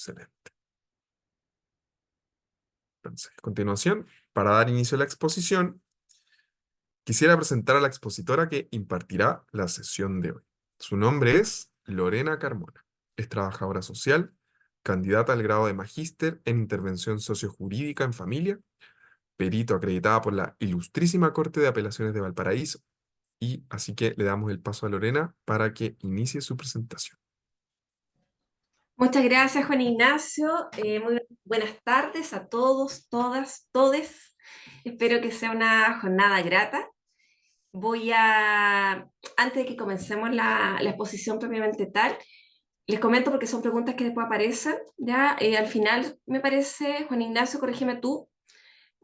Excelente. Entonces, a continuación, para dar inicio a la exposición, quisiera presentar a la expositora que impartirá la sesión de hoy. Su nombre es Lorena Carmona. Es trabajadora social, candidata al grado de magíster en intervención sociojurídica en familia, perito acreditada por la Ilustrísima Corte de Apelaciones de Valparaíso. Y así que le damos el paso a Lorena para que inicie su presentación. Muchas gracias, Juan Ignacio. Muy buenas tardes a todos, todas, todes. Espero que sea una jornada grata. Antes de que comencemos la exposición propiamente tal, les comento porque son preguntas que después aparecen. Ya, al final, me parece, Juan Ignacio, corrígeme tú,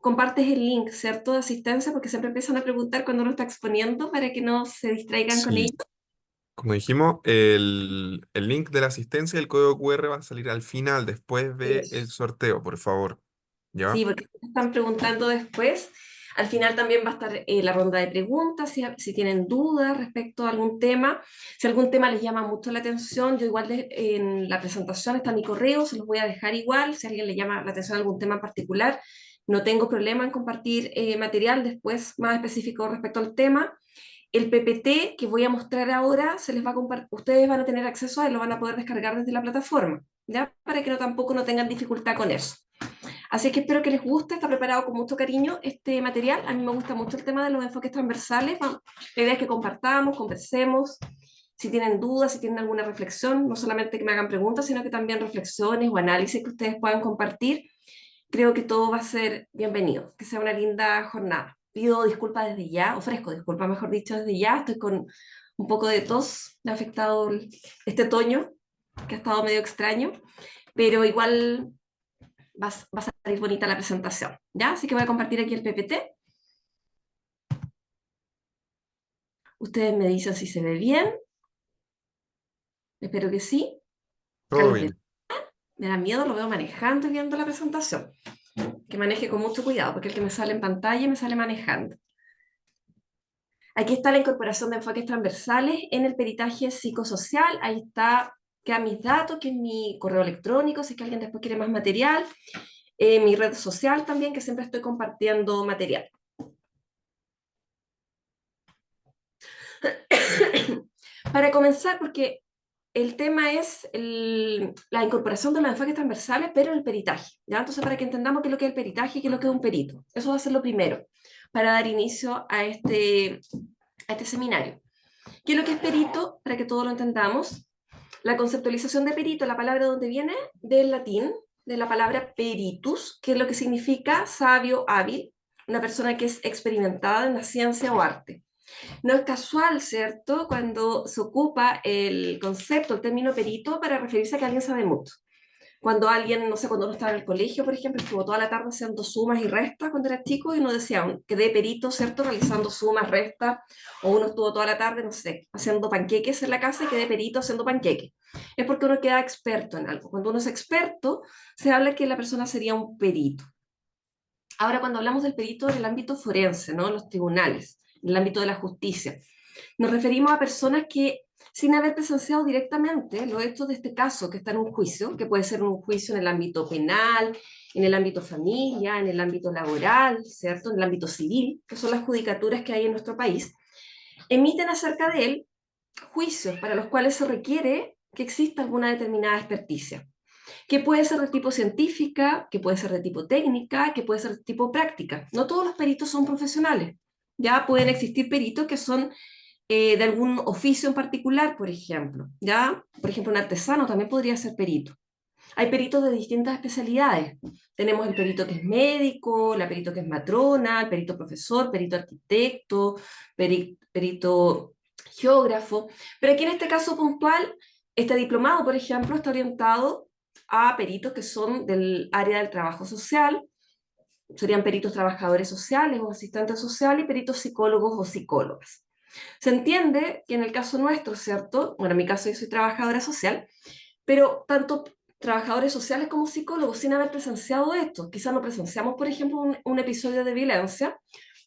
compartes el link, ¿cierto? De asistencia, porque siempre empiezan a preguntar cuando uno está exponiendo para que no se distraigan con ello. Sí, como dijimos, el link de la asistencia y el código QR va a salir al final, después del sorteo, por favor. Sí, ¿Ya? porque están preguntando después. Al final también va a estar la ronda de preguntas, si tienen dudas respecto a algún tema. Si algún tema les llama mucho la atención, yo igual en la presentación está mi correo, se los voy a dejar igual. Si a alguien le llama la atención algún tema en particular, no tengo problema en compartir material después más específico respecto al tema. El PPT que voy a mostrar ahora, se les va a ustedes van a tener acceso a él, lo van a poder descargar desde la plataforma, ¿ya? Para que tampoco no tengan dificultad con eso. Así que espero que les guste, está preparado con mucho cariño este material. A mí me gusta mucho el tema de los enfoques transversales. Bueno, la idea es que compartamos, conversemos, si tienen dudas, si tienen alguna reflexión, no solamente que me hagan preguntas, sino que también reflexiones o análisis que ustedes puedan compartir. Creo que todo va a ser bienvenido, que sea una linda jornada. Pido disculpas desde ya, ofrezco disculpas, mejor dicho, desde ya. Estoy con un poco de tos, me ha afectado este otoño, que ha estado medio extraño, pero igual va a salir bonita la presentación, ¿ya? Así que voy a compartir aquí el PPT. Ustedes me dicen si se ve bien. Espero que sí. Todo Carlos, bien. me da miedo, lo veo manejando y viendo la presentación. Que maneje con mucho cuidado, porque el que me sale en pantalla me sale manejando. Aquí está la incorporación de enfoques transversales en el peritaje psicosocial. Ahí está, quedan mis datos, que es mi correo electrónico, si es que alguien después quiere más material. Mi red social también, que siempre estoy compartiendo material. Para comenzar, porque el tema es la incorporación de los enfoques transversales, pero el peritaje, ¿ya? Entonces, para que entendamos qué es lo que es el peritaje y qué es lo que es un perito. Eso va a ser lo primero, para dar inicio a este seminario. ¿Qué es lo que es perito? Para que todos lo entendamos. La conceptualización de perito, la palabra donde viene, del latín, de la palabra peritus, que es lo que significa sabio, hábil, una persona que es experimentada en la ciencia o arte. No es casual, ¿cierto?, cuando se ocupa el concepto, el término perito, para referirse a que alguien sabe mucho. Cuando alguien, no sé, cuando uno estaba en el colegio, por ejemplo, estuvo toda la tarde haciendo sumas y restas cuando era chico y uno decía, quedé perito, ¿cierto?, realizando sumas, restas, o uno estuvo toda la tarde, no sé, haciendo panqueques en la casa y quedé perito haciendo panqueques. Es porque uno queda experto en algo. Cuando uno es experto, se habla que la persona sería un perito. Ahora, cuando hablamos del perito en el ámbito forense, ¿no?, en los tribunales, en el ámbito de la justicia, nos referimos a personas que, sin haber presenciado directamente los hechos de este caso que está en un juicio, que puede ser un juicio en el ámbito penal, en el ámbito familia, en el ámbito laboral, ¿cierto?, en el ámbito civil, que son las judicaturas que hay en nuestro país, emiten acerca de él juicios para los cuales se requiere que exista alguna determinada experticia, que puede ser de tipo científica, que puede ser de tipo técnica, que puede ser de tipo práctica. No todos los peritos son profesionales. Ya pueden existir peritos que son de algún oficio en particular, por ejemplo. ¿Ya? Por ejemplo, un artesano también podría ser perito. Hay peritos de distintas especialidades. Tenemos el perito que es médico, la perito que es matrona, el perito profesor, perito arquitecto, perito geógrafo. Pero aquí en este caso puntual, este diplomado, por ejemplo, está orientado a peritos que son del área del trabajo social, serían peritos trabajadores sociales o asistentes sociales y peritos psicólogos o psicólogas. Se entiende que en el caso nuestro, ¿cierto? Bueno, en mi caso yo soy trabajadora social, pero tanto trabajadores sociales como psicólogos, sin haber presenciado esto, quizás no presenciamos, por ejemplo, un episodio de violencia,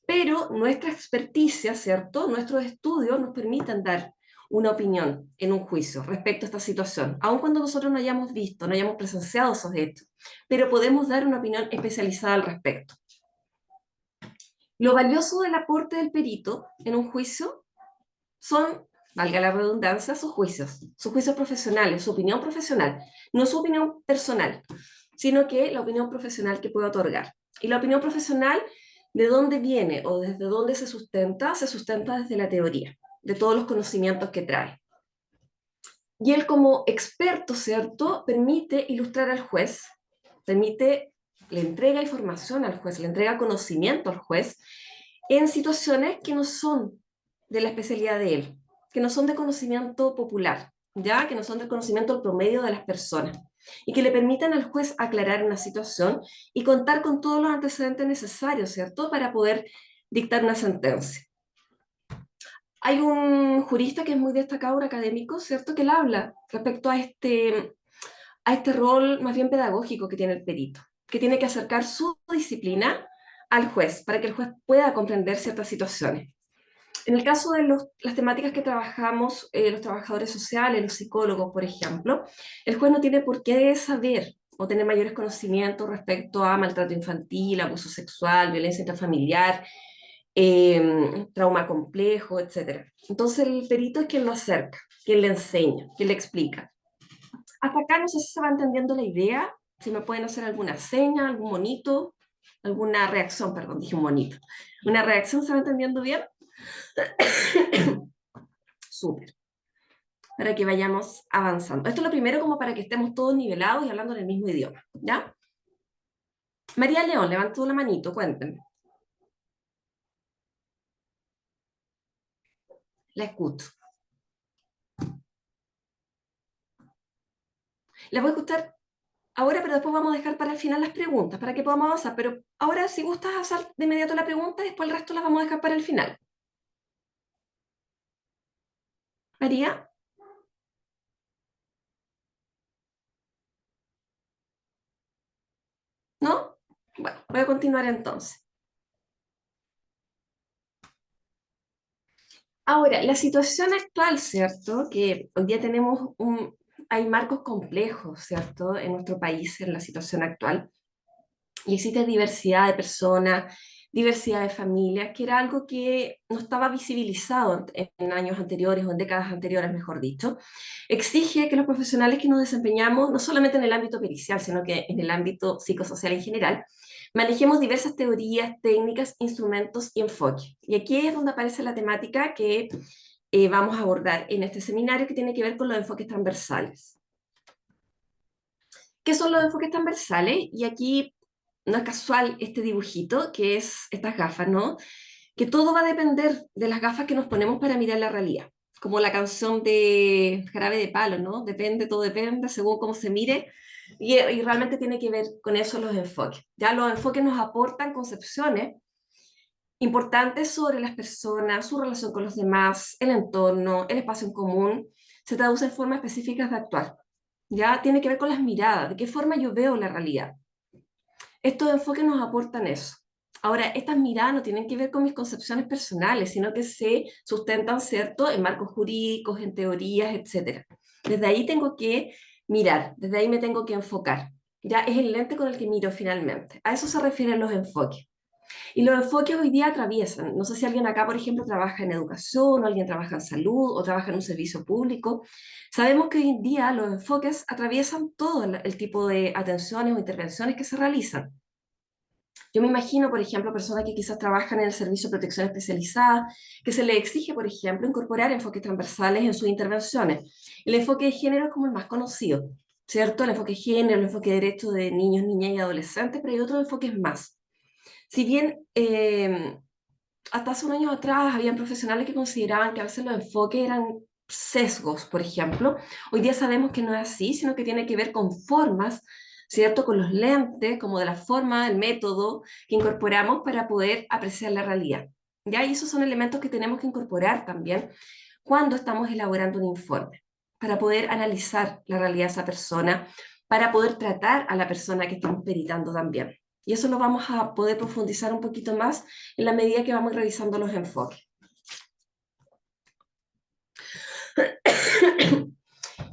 pero nuestra experticia, ¿cierto? Nuestros estudios nos permiten dar una opinión en un juicio respecto a esta situación, aun cuando nosotros no hayamos visto, no hayamos presenciado esos hechos, pero podemos dar una opinión especializada al respecto. Lo valioso del aporte del perito en un juicio son, valga la redundancia, sus juicios profesionales, su opinión profesional, no su opinión personal, sino que la opinión profesional que puede otorgar. Y la opinión profesional, ¿de dónde viene o desde dónde se sustenta? Se sustenta desde la teoría, de todos los conocimientos que trae. Y él como experto, ¿cierto?, permite ilustrar al juez, le entrega información al juez, le entrega conocimiento al juez en situaciones que no son de la especialidad de él, que no son de conocimiento popular, ya que no son del conocimiento del promedio de las personas, y que le permitan al juez aclarar una situación y contar con todos los antecedentes necesarios, ¿cierto?, para poder dictar una sentencia. Hay un jurista que es muy destacado, un académico, ¿cierto?, que él habla respecto a este rol más bien pedagógico que tiene el perito, que tiene que acercar su disciplina al juez para que el juez pueda comprender ciertas situaciones. En el caso de las temáticas que trabajamos, los trabajadores sociales, los psicólogos, por ejemplo, el juez no tiene por qué saber o tener mayores conocimientos respecto a maltrato infantil, abuso sexual, violencia intrafamiliar, trauma complejo, etc. Entonces el perito es quien lo acerca, quien le enseña, quien le explica. Hasta acá no sé si se va entendiendo la idea, si me pueden hacer alguna seña, algún monito, alguna reacción, perdón, dije un monito. ¿Una reacción se va entendiendo bien? Súper, para que vayamos avanzando. Esto es lo primero como para que estemos todos nivelados y hablando en el mismo idioma, ¿ya? María León, levantó la manito, cuéntenme. La escucho. La voy a escuchar ahora, pero después vamos a dejar para el final las preguntas, para que podamos avanzar. Pero ahora, si gustas hacer de inmediato la pregunta, después el resto las vamos a dejar para el final. María, ¿no? Bueno, voy a continuar entonces. Ahora, la situación actual, ¿cierto? Que hoy día hay marcos complejos, ¿cierto? En nuestro país, en la situación actual. Y existe diversidad de personas, diversidad de familias, que era algo que no estaba visibilizado en años anteriores o en décadas anteriores, mejor dicho. Exige que los profesionales que nos desempeñamos, no solamente en el ámbito pericial, sino que en el ámbito psicosocial en general, manejemos diversas teorías, técnicas, instrumentos y enfoques. Y aquí es donde aparece la temática que vamos a abordar en este seminario que tiene que ver con los enfoques transversales. ¿Qué son los enfoques transversales? Y aquí no es casual este dibujito, que es estas gafas, ¿no? Que todo va a depender de las gafas que nos ponemos para mirar la realidad. Como la canción de Jarabe de Palo, ¿no? Depende, todo depende, según cómo se mire. Y realmente tiene que ver con eso los enfoques. Ya los enfoques nos aportan concepciones importantes sobre las personas, su relación con los demás, el entorno, el espacio en común. Se traduce en formas específicas de actuar. Ya tiene que ver con las miradas, de qué forma yo veo la realidad. Estos enfoques nos aportan eso. Ahora, estas miradas no tienen que ver con mis concepciones personales, sino que se sustentan, ¿cierto?, en marcos jurídicos, en teorías, etc. Desde ahí tengo que mirar, desde ahí me tengo que enfocar. Ya es el lente con el que miro finalmente. A eso se refieren los enfoques. Y los enfoques hoy día atraviesan. No sé si alguien acá, por ejemplo, trabaja en educación, o alguien trabaja en salud, o trabaja en un servicio público. Sabemos que hoy en día los enfoques atraviesan todo el tipo de atenciones o intervenciones que se realizan. Yo me imagino, por ejemplo, personas que quizás trabajan en el servicio de protección especializada, que se les exige, por ejemplo, incorporar enfoques transversales en sus intervenciones. El enfoque de género es como el más conocido, ¿cierto? El enfoque de género, el enfoque de derechos de niños, niñas y adolescentes, pero hay otros enfoques más. Si bien hasta hace un año atrás habían profesionales que consideraban que a veces los enfoques eran sesgos, por ejemplo, hoy día sabemos que no es así, sino que tiene que ver con formas, ¿cierto? Con los lentes, como de la forma, el método que incorporamos para poder apreciar la realidad. ¿Ya? Y esos son elementos que tenemos que incorporar también cuando estamos elaborando un informe, para poder analizar la realidad de esa persona, para poder tratar a la persona que estamos peritando también. Y eso lo vamos a poder profundizar un poquito más en la medida que vamos revisando los enfoques.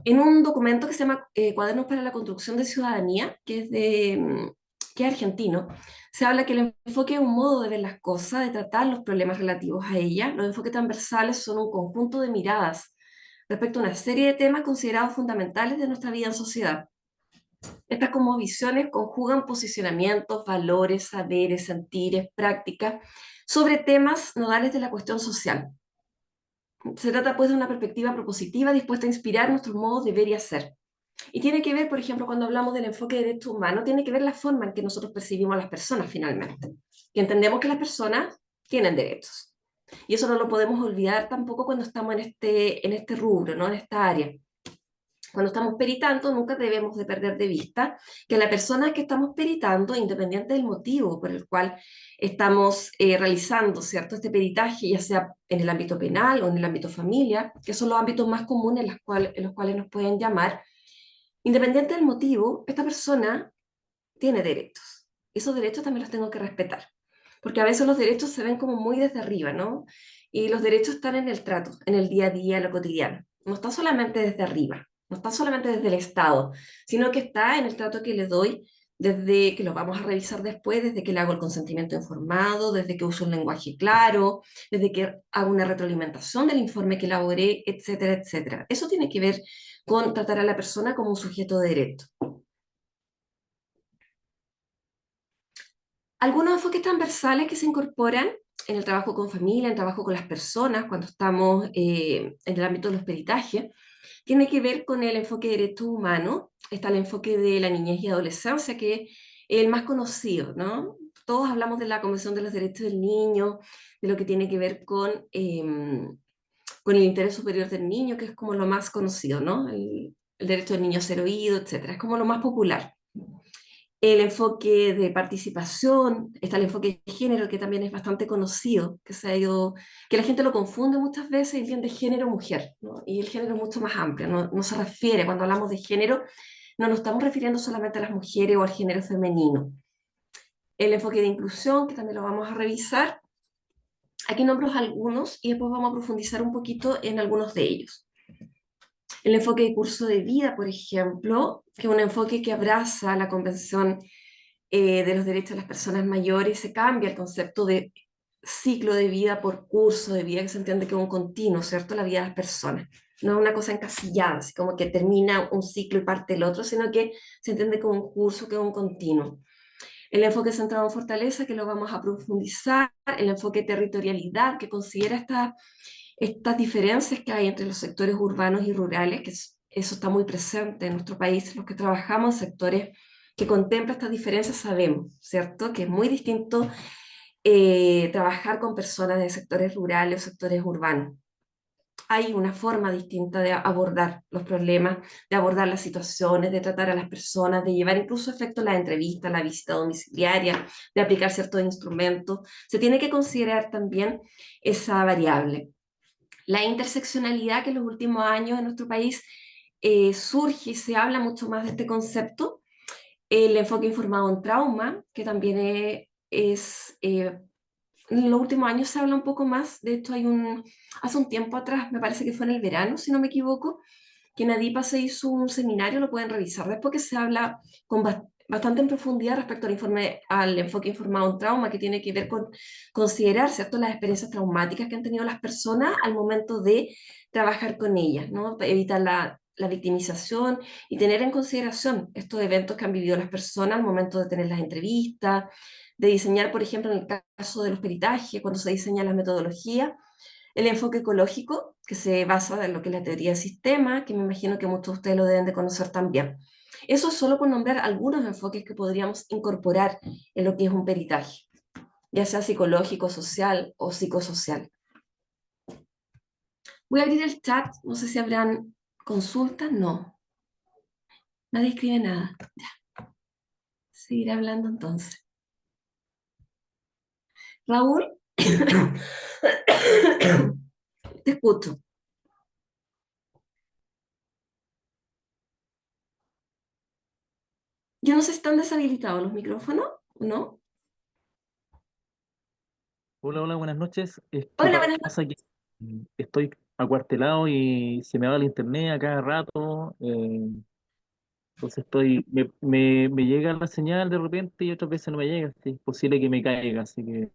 en un documento que se llama Cuadernos para la Construcción de Ciudadanía, que es argentino, se habla que el enfoque es un modo de ver las cosas, de tratar los problemas relativos a ellas. Los enfoques transversales son un conjunto de miradas respecto a una serie de temas considerados fundamentales de nuestra vida en sociedad. Estas como visiones conjugan posicionamientos, valores, saberes, sentires, prácticas sobre temas nodales de la cuestión social. Se trata pues de una perspectiva propositiva dispuesta a inspirar nuestros modos de ver y hacer. Y tiene que ver, por ejemplo, cuando hablamos del enfoque de derechos humanos, tiene que ver la forma en que nosotros percibimos a las personas finalmente. Que entendemos que las personas tienen derechos. Y eso no lo podemos olvidar tampoco cuando estamos en este rubro, ¿no? En esta área. Cuando estamos peritando, nunca debemos de perder de vista que la persona que estamos peritando, independiente del motivo por el cual estamos realizando, ¿cierto?, este peritaje, ya sea en el ámbito penal o en el ámbito familiar, que son los ámbitos más comunes en los cuales nos pueden llamar, independiente del motivo, esta persona tiene derechos. Esos derechos también los tengo que respetar, porque a veces los derechos se ven como muy desde arriba, ¿no? Y los derechos están en el trato, en el día a día, en lo cotidiano. No está solamente desde arriba, no está solamente desde el Estado, sino que está en el trato que le doy desde que lo vamos a revisar después, desde que le hago el consentimiento informado, desde que uso un lenguaje claro, desde que hago una retroalimentación del informe que elaboré, etcétera, etcétera. Eso tiene que ver con tratar a la persona como un sujeto de derecho. Algunos enfoques transversales que se incorporan en el trabajo con familia, en el trabajo con las personas, cuando estamos en el ámbito de los peritajes, tiene que ver con el enfoque de derechos humanos. Está el enfoque de la niñez y adolescencia, que es el más conocido, ¿no? Todos hablamos de la Convención de los Derechos del Niño, de lo que tiene que ver con el interés superior del niño, que es como lo más conocido, ¿no? El derecho del niño a ser oído, etcétera. Es como lo más popular. El enfoque de participación, está el enfoque de género, que también es bastante conocido, que la gente lo confunde muchas veces y entiende género-mujer, ¿no? Y el género es mucho más amplio, no se refiere, cuando hablamos de género, no nos estamos refiriendo solamente a las mujeres o al género femenino. El enfoque de inclusión, que también lo vamos a revisar, aquí nombro algunos y después vamos a profundizar un poquito en algunos de ellos. El enfoque de curso de vida, por ejemplo, que es un enfoque que abraza la Convención de los Derechos de las Personas Mayores, se cambia el concepto de ciclo de vida por curso de vida, que se entiende que es un continuo, ¿cierto? La vida de las personas. No es una cosa encasillada, así como que termina un ciclo y parte el otro, sino que se entiende como un curso, que es un continuo. El enfoque centrado en fortaleza, que lo vamos a profundizar, el enfoque de territorialidad, que considera estas diferencias que hay entre los sectores urbanos y rurales, eso está muy presente en nuestro país. Los que trabajamos en sectores que contemplan estas diferencias sabemos, ¿cierto?, que es muy distinto trabajar con personas de sectores rurales o sectores urbanos. Hay una forma distinta de abordar los problemas, de abordar las situaciones, de tratar a las personas, de llevar incluso a efecto la entrevista, la visita domiciliaria, de aplicar ciertos instrumentos. Se tiene que considerar también esa variable. La interseccionalidad, que en los últimos años en nuestro país surge y se habla mucho más de este concepto. El enfoque informado en trauma, que también en los últimos años se habla un poco más. De hecho, hace un tiempo atrás, me parece que fue en el verano, si no me equivoco, que en ADIPA se hizo un seminario, lo pueden revisar después, que se habla con bastante en profundidad respecto al enfoque informado en trauma, que tiene que ver con considerar, ¿cierto?, las experiencias traumáticas que han tenido las personas al momento de trabajar con ellas, ¿no? Para evitar la victimización y tener en consideración estos eventos que han vivido las personas al momento de tener las entrevistas, de diseñar, por ejemplo, en el caso de los peritajes, cuando se diseña la metodología, el enfoque ecológico, que se basa en lo que es la teoría del sistema, que me imagino que muchos de ustedes lo deben de conocer también. Eso es solo por nombrar algunos enfoques que podríamos incorporar en lo que es un peritaje, ya sea psicológico, social o psicosocial. Voy a abrir el chat, no sé si habrán consultas, no. Nadie escribe nada. Ya. Seguiré hablando entonces. Raúl, te escucho. Yo no sé si están deshabilitados los micrófonos, ¿no? Hola, hola, buenas noches. Es que Hola, buenas noches. pasa que estoy acuartelado y se me va el internet a cada rato. Entonces me llega la señal de repente y otras veces no me llega, así es posible que me caiga, así que,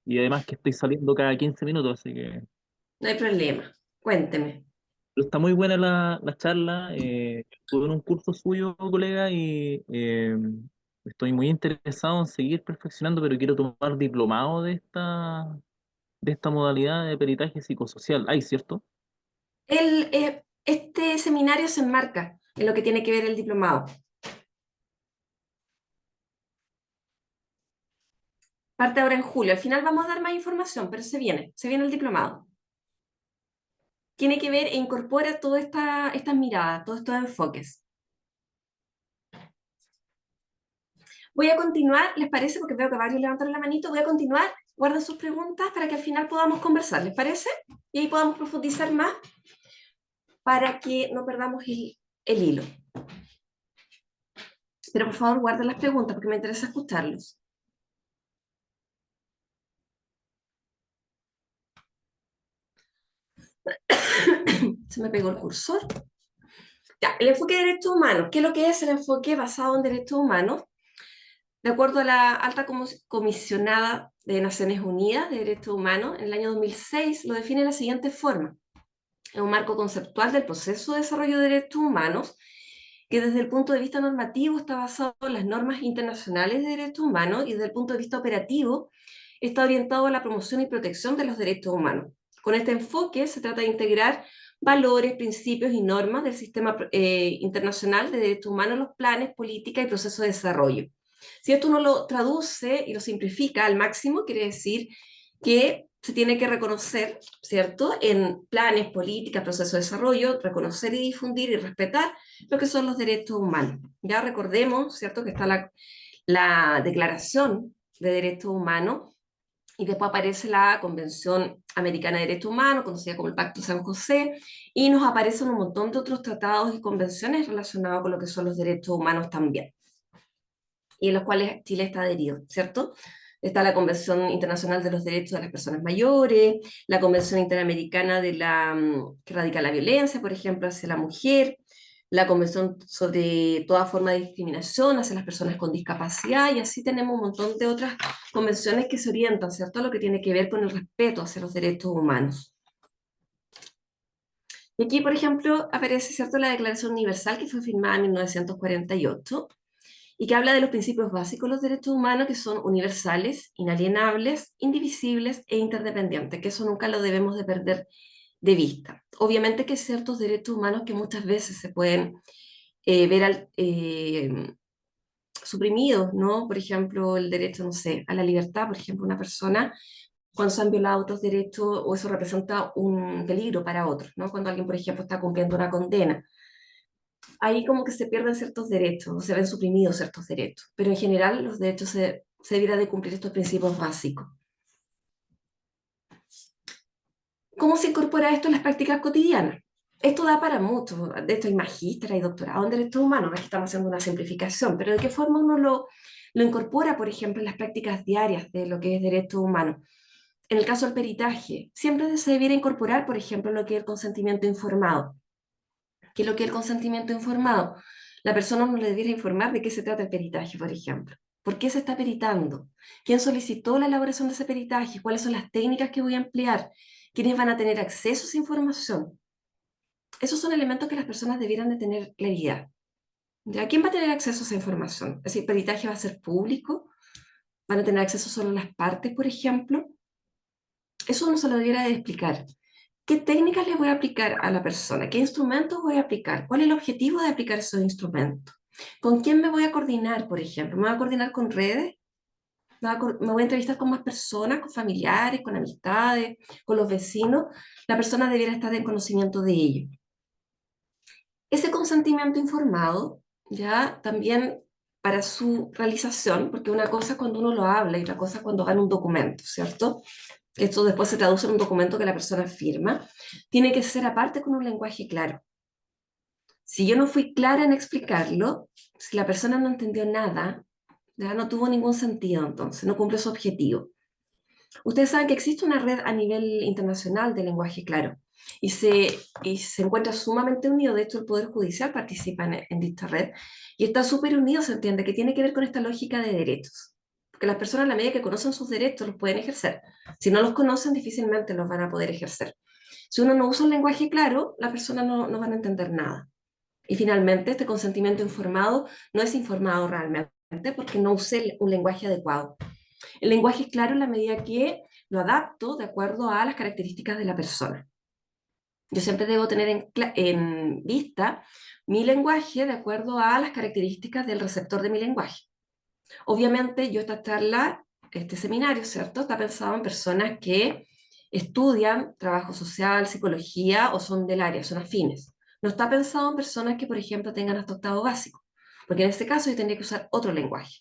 y además que estoy saliendo cada 15 minutos, así que, No hay problema. Cuénteme. pero está muy buena la charla, estuve en un curso suyo, colega, y estoy muy interesado en seguir perfeccionando, pero quiero tomar diplomado de esta modalidad de peritaje psicosocial. ¿Hay, cierto? Este seminario se enmarca en lo que tiene que ver el diplomado. Parte ahora en julio. Al final vamos a dar más información, pero se viene el diplomado. Tiene que ver e incorpora todas estas miradas, todos estos enfoques. Voy a continuar, ¿les parece? Porque veo que varios levantaron la manito. Voy a continuar, guarden sus preguntas para que al final podamos conversar, ¿les parece? Y ahí podamos profundizar más para que no perdamos el hilo. Pero por favor guarden las preguntas porque me interesa escucharlos. Se me pegó el cursor. Ya, el enfoque de derechos humanos. ¿Qué es lo que es el enfoque basado en derechos humanos? De acuerdo a la alta comisionada de Naciones Unidas de Derechos Humanos, en el año 2006 lo define de la siguiente forma. Es un marco conceptual del proceso de desarrollo de derechos humanos que desde el punto de vista normativo está basado en las normas internacionales de derechos humanos y desde el punto de vista operativo está orientado a la promoción y protección de los derechos humanos. Con este enfoque se trata de integrar valores, principios y normas del sistema internacional de derechos humanos en los planes, políticas y procesos de desarrollo. Si esto uno lo traduce y lo simplifica al máximo, quiere decir que se tiene que reconocer, ¿cierto?, en planes, políticas, procesos de desarrollo, reconocer y difundir y respetar lo que son los derechos humanos. Ya recordemos, ¿cierto?, que está la Declaración de Derechos Humanos y después aparece la Convención Americana de Derechos Humanos, conocida como el Pacto San José, y nos aparecen un montón de otros tratados y convenciones relacionados con lo que son los derechos humanos también, y en los cuales Chile está adherido, ¿cierto? Está la Convención Internacional de los Derechos de las Personas Mayores, la Convención Interamericana que erradica la violencia, por ejemplo, hacia la mujer, la Convención sobre toda forma de discriminación hacia las personas con discapacidad, y así tenemos un montón de otras convenciones que se orientan, ¿cierto?, a lo que tiene que ver con el respeto hacia los derechos humanos. Y aquí, por ejemplo, aparece, ¿cierto?, la Declaración Universal que fue firmada en 1948, y que habla de los principios básicos de los derechos humanos que son universales, inalienables, indivisibles e interdependientes, que eso nunca lo debemos de perder de vista. Obviamente que hay ciertos derechos humanos que muchas veces se pueden ver suprimidos, ¿no? Por ejemplo, el derecho, no sé, a la libertad, por ejemplo, una persona, cuando se han violado otros derechos o eso representa un peligro para otros, ¿no? Cuando alguien, por ejemplo, está cumpliendo una condena, ahí como que se pierden ciertos derechos, o se ven suprimidos ciertos derechos, pero en general los derechos se debiera de cumplir estos principios básicos. ¿Cómo se incorpora esto en las prácticas cotidianas? Esto da para mucho, de esto hay magíster, hay doctorado en derechos humanos, aquí estamos haciendo una simplificación, pero ¿de qué forma uno lo incorpora, por ejemplo, en las prácticas diarias de lo que es derechos humanos? En el caso del peritaje, siempre se debiera incorporar, por ejemplo, lo que es el consentimiento informado. ¿Qué es lo que es el consentimiento informado? La persona no le debiera informar de qué se trata el peritaje, por ejemplo. ¿Por qué se está peritando? ¿Quién solicitó la elaboración de ese peritaje? ¿Cuáles son las técnicas que voy a emplear? ¿Quiénes van a tener acceso a esa información? Esos son elementos que las personas debieran de tener claridad. ¿Ya? ¿Quién va a tener acceso a esa información? Es decir, ¿el peritaje va a ser público? ¿Van a tener acceso solo las partes, por ejemplo? Eso no se lo debiera de explicar. ¿Qué técnicas le voy a aplicar a la persona? ¿Qué instrumentos voy a aplicar? ¿Cuál es el objetivo de aplicar esos instrumentos? ¿Con quién me voy a coordinar, por ejemplo? ¿Me voy a coordinar con redes? ¿Me voy a entrevistar con más personas, con familiares, con amistades, con los vecinos? La persona debiera estar en conocimiento de ello. Ese consentimiento informado, ya también para su realización, porque una cosa es cuando uno lo habla y otra cosa es cuando gana un documento, ¿cierto? Esto después se traduce en un documento que la persona firma, tiene que ser aparte con un lenguaje claro. Si yo no fui clara en explicarlo, si la persona no entendió nada, ya no tuvo ningún sentido entonces, no cumple su objetivo. Ustedes saben que existe una red a nivel internacional de lenguaje claro y se encuentra sumamente unido. De hecho, el Poder Judicial participa en dicha red y está súper unido, se entiende, que tiene que ver con esta lógica de derechos. Porque las personas, a la medida que conocen sus derechos, los pueden ejercer. Si no los conocen, difícilmente los van a poder ejercer. Si uno no usa un lenguaje claro, las personas no van a entender nada. Y finalmente, este consentimiento informado no es informado realmente porque no usé un lenguaje adecuado. El lenguaje es claro en la medida que lo adapto de acuerdo a las características de la persona. Yo siempre debo tener en vista mi lenguaje de acuerdo a las características del receptor de mi lenguaje. Obviamente, yo esta charla, este seminario, ¿cierto? Está pensado en personas que estudian trabajo social, psicología o son del área, son afines. No está pensado en personas que, por ejemplo, tengan hasta octavo básico, porque en este caso yo tendría que usar otro lenguaje,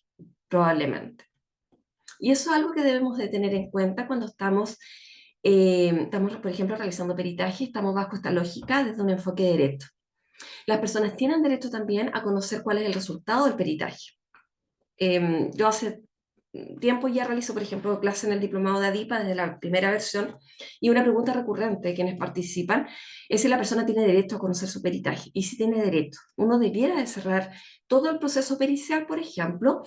probablemente. Y eso es algo que debemos de tener en cuenta cuando estamos, por ejemplo, realizando peritaje, estamos bajo esta lógica desde un enfoque derecho. Las personas tienen derecho también a conocer cuál es el resultado del peritaje. Yo hace tiempo ya realizo, por ejemplo, clase en el diplomado de ADIPA desde la primera versión, y una pregunta recurrente de quienes participan es si la persona tiene derecho a conocer su peritaje. Y si tiene derecho, uno debiera de cerrar todo el proceso pericial, por ejemplo,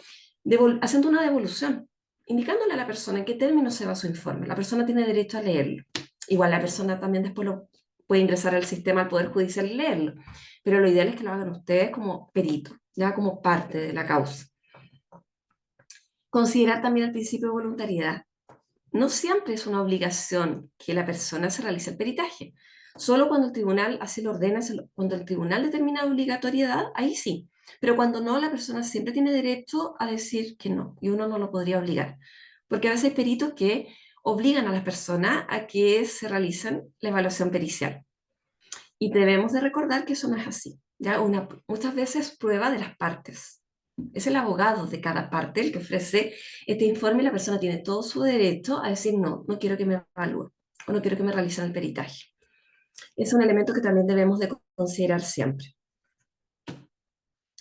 haciendo una devolución, indicándole a la persona en qué términos se va su informe. La persona tiene derecho a leerlo. Igual la persona también después lo puede ingresar al sistema, al Poder Judicial y leerlo. Pero lo ideal es que lo hagan ustedes como perito, ya como parte de la causa. Considerar también el principio de voluntariedad. No siempre es una obligación que la persona se realice el peritaje. Solo cuando el tribunal así lo ordena, cuando el tribunal determina la obligatoriedad, ahí sí. Pero cuando no, la persona siempre tiene derecho a decir que no, y uno no lo podría obligar. Porque a veces hay peritos que obligan a las personas a que se realicen la evaluación pericial. Y debemos de recordar que eso no es así. Muchas veces prueba de las partes. Es el abogado de cada parte el que ofrece este informe y la persona tiene todo su derecho a decir no, no quiero que me evalúe o no quiero que me realicen el peritaje. Es un elemento que también debemos de considerar siempre.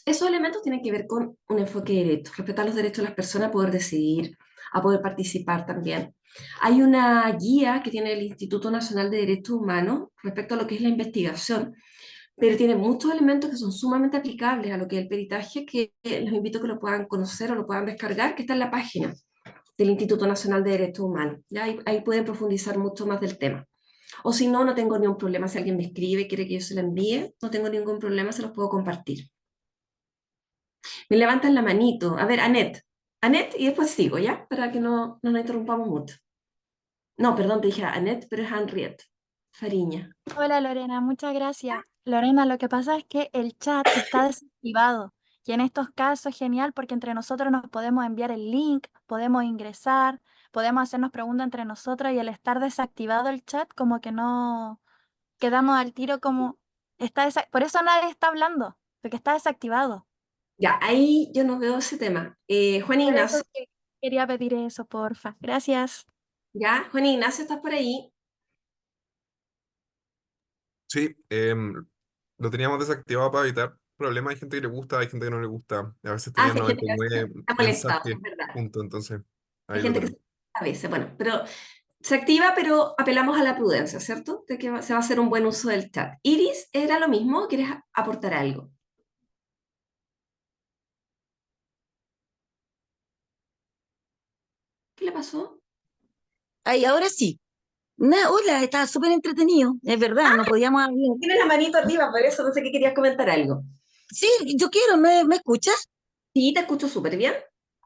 Esos elementos tienen que ver con un enfoque directo, respetar los derechos de las personas a poder decidir, a poder participar también. Hay una guía que tiene el Instituto Nacional de Derechos Humanos respecto a lo que es la investigación, pero tiene muchos elementos que son sumamente aplicables a lo que es el peritaje, que los invito a que lo puedan conocer o lo puedan descargar, que está en la página del Instituto Nacional de Derechos Humanos. ¿Ya? Ahí pueden profundizar mucho más del tema. O si no, no tengo ningún problema. Si alguien me escribe y quiere que yo se lo envíe, no tengo ningún problema, se los puedo compartir. Me levantan la manito. A ver, Anet. Anet y después sigo, ¿ya? Para que no nos interrumpamos mucho. No, perdón, te dije Anet, pero es Henriette Fariña. Hola Lorena, muchas gracias. Lorena, lo que pasa es que el chat está desactivado y en estos casos es genial porque entre nosotros nos podemos enviar el link, podemos ingresar, podemos hacernos preguntas entre nosotros y al estar desactivado el chat como que no quedamos al tiro como por eso nadie está hablando, porque está desactivado. Ya, ahí yo no veo ese tema. Juan Por Ignacio, eso quería pedir eso, porfa. Gracias. ya, Juan Ignacio, ¿estás por ahí? Sí, lo teníamos desactivado para evitar problemas. Hay gente que le gusta, hay gente que no le gusta. A veces Ah, tenía sí, hay gente que 99 está molestado, mensajes es verdad. juntos, entonces Hay ahí lo gente que se tenemos. a veces, bueno, pero se activa, pero apelamos a la prudencia, ¿cierto? De que se va a hacer un buen uso del chat. Iris, ¿era lo mismo? ¿Quieres aportar algo? ¿Qué le pasó? Ay, ahora sí. Hola, estaba súper entretenido, es verdad, no podíamos hablar. Tienes la manito arriba, por eso no sé qué querías comentar algo. Sí, yo quiero, ¿me escuchas? Sí, te escucho súper bien.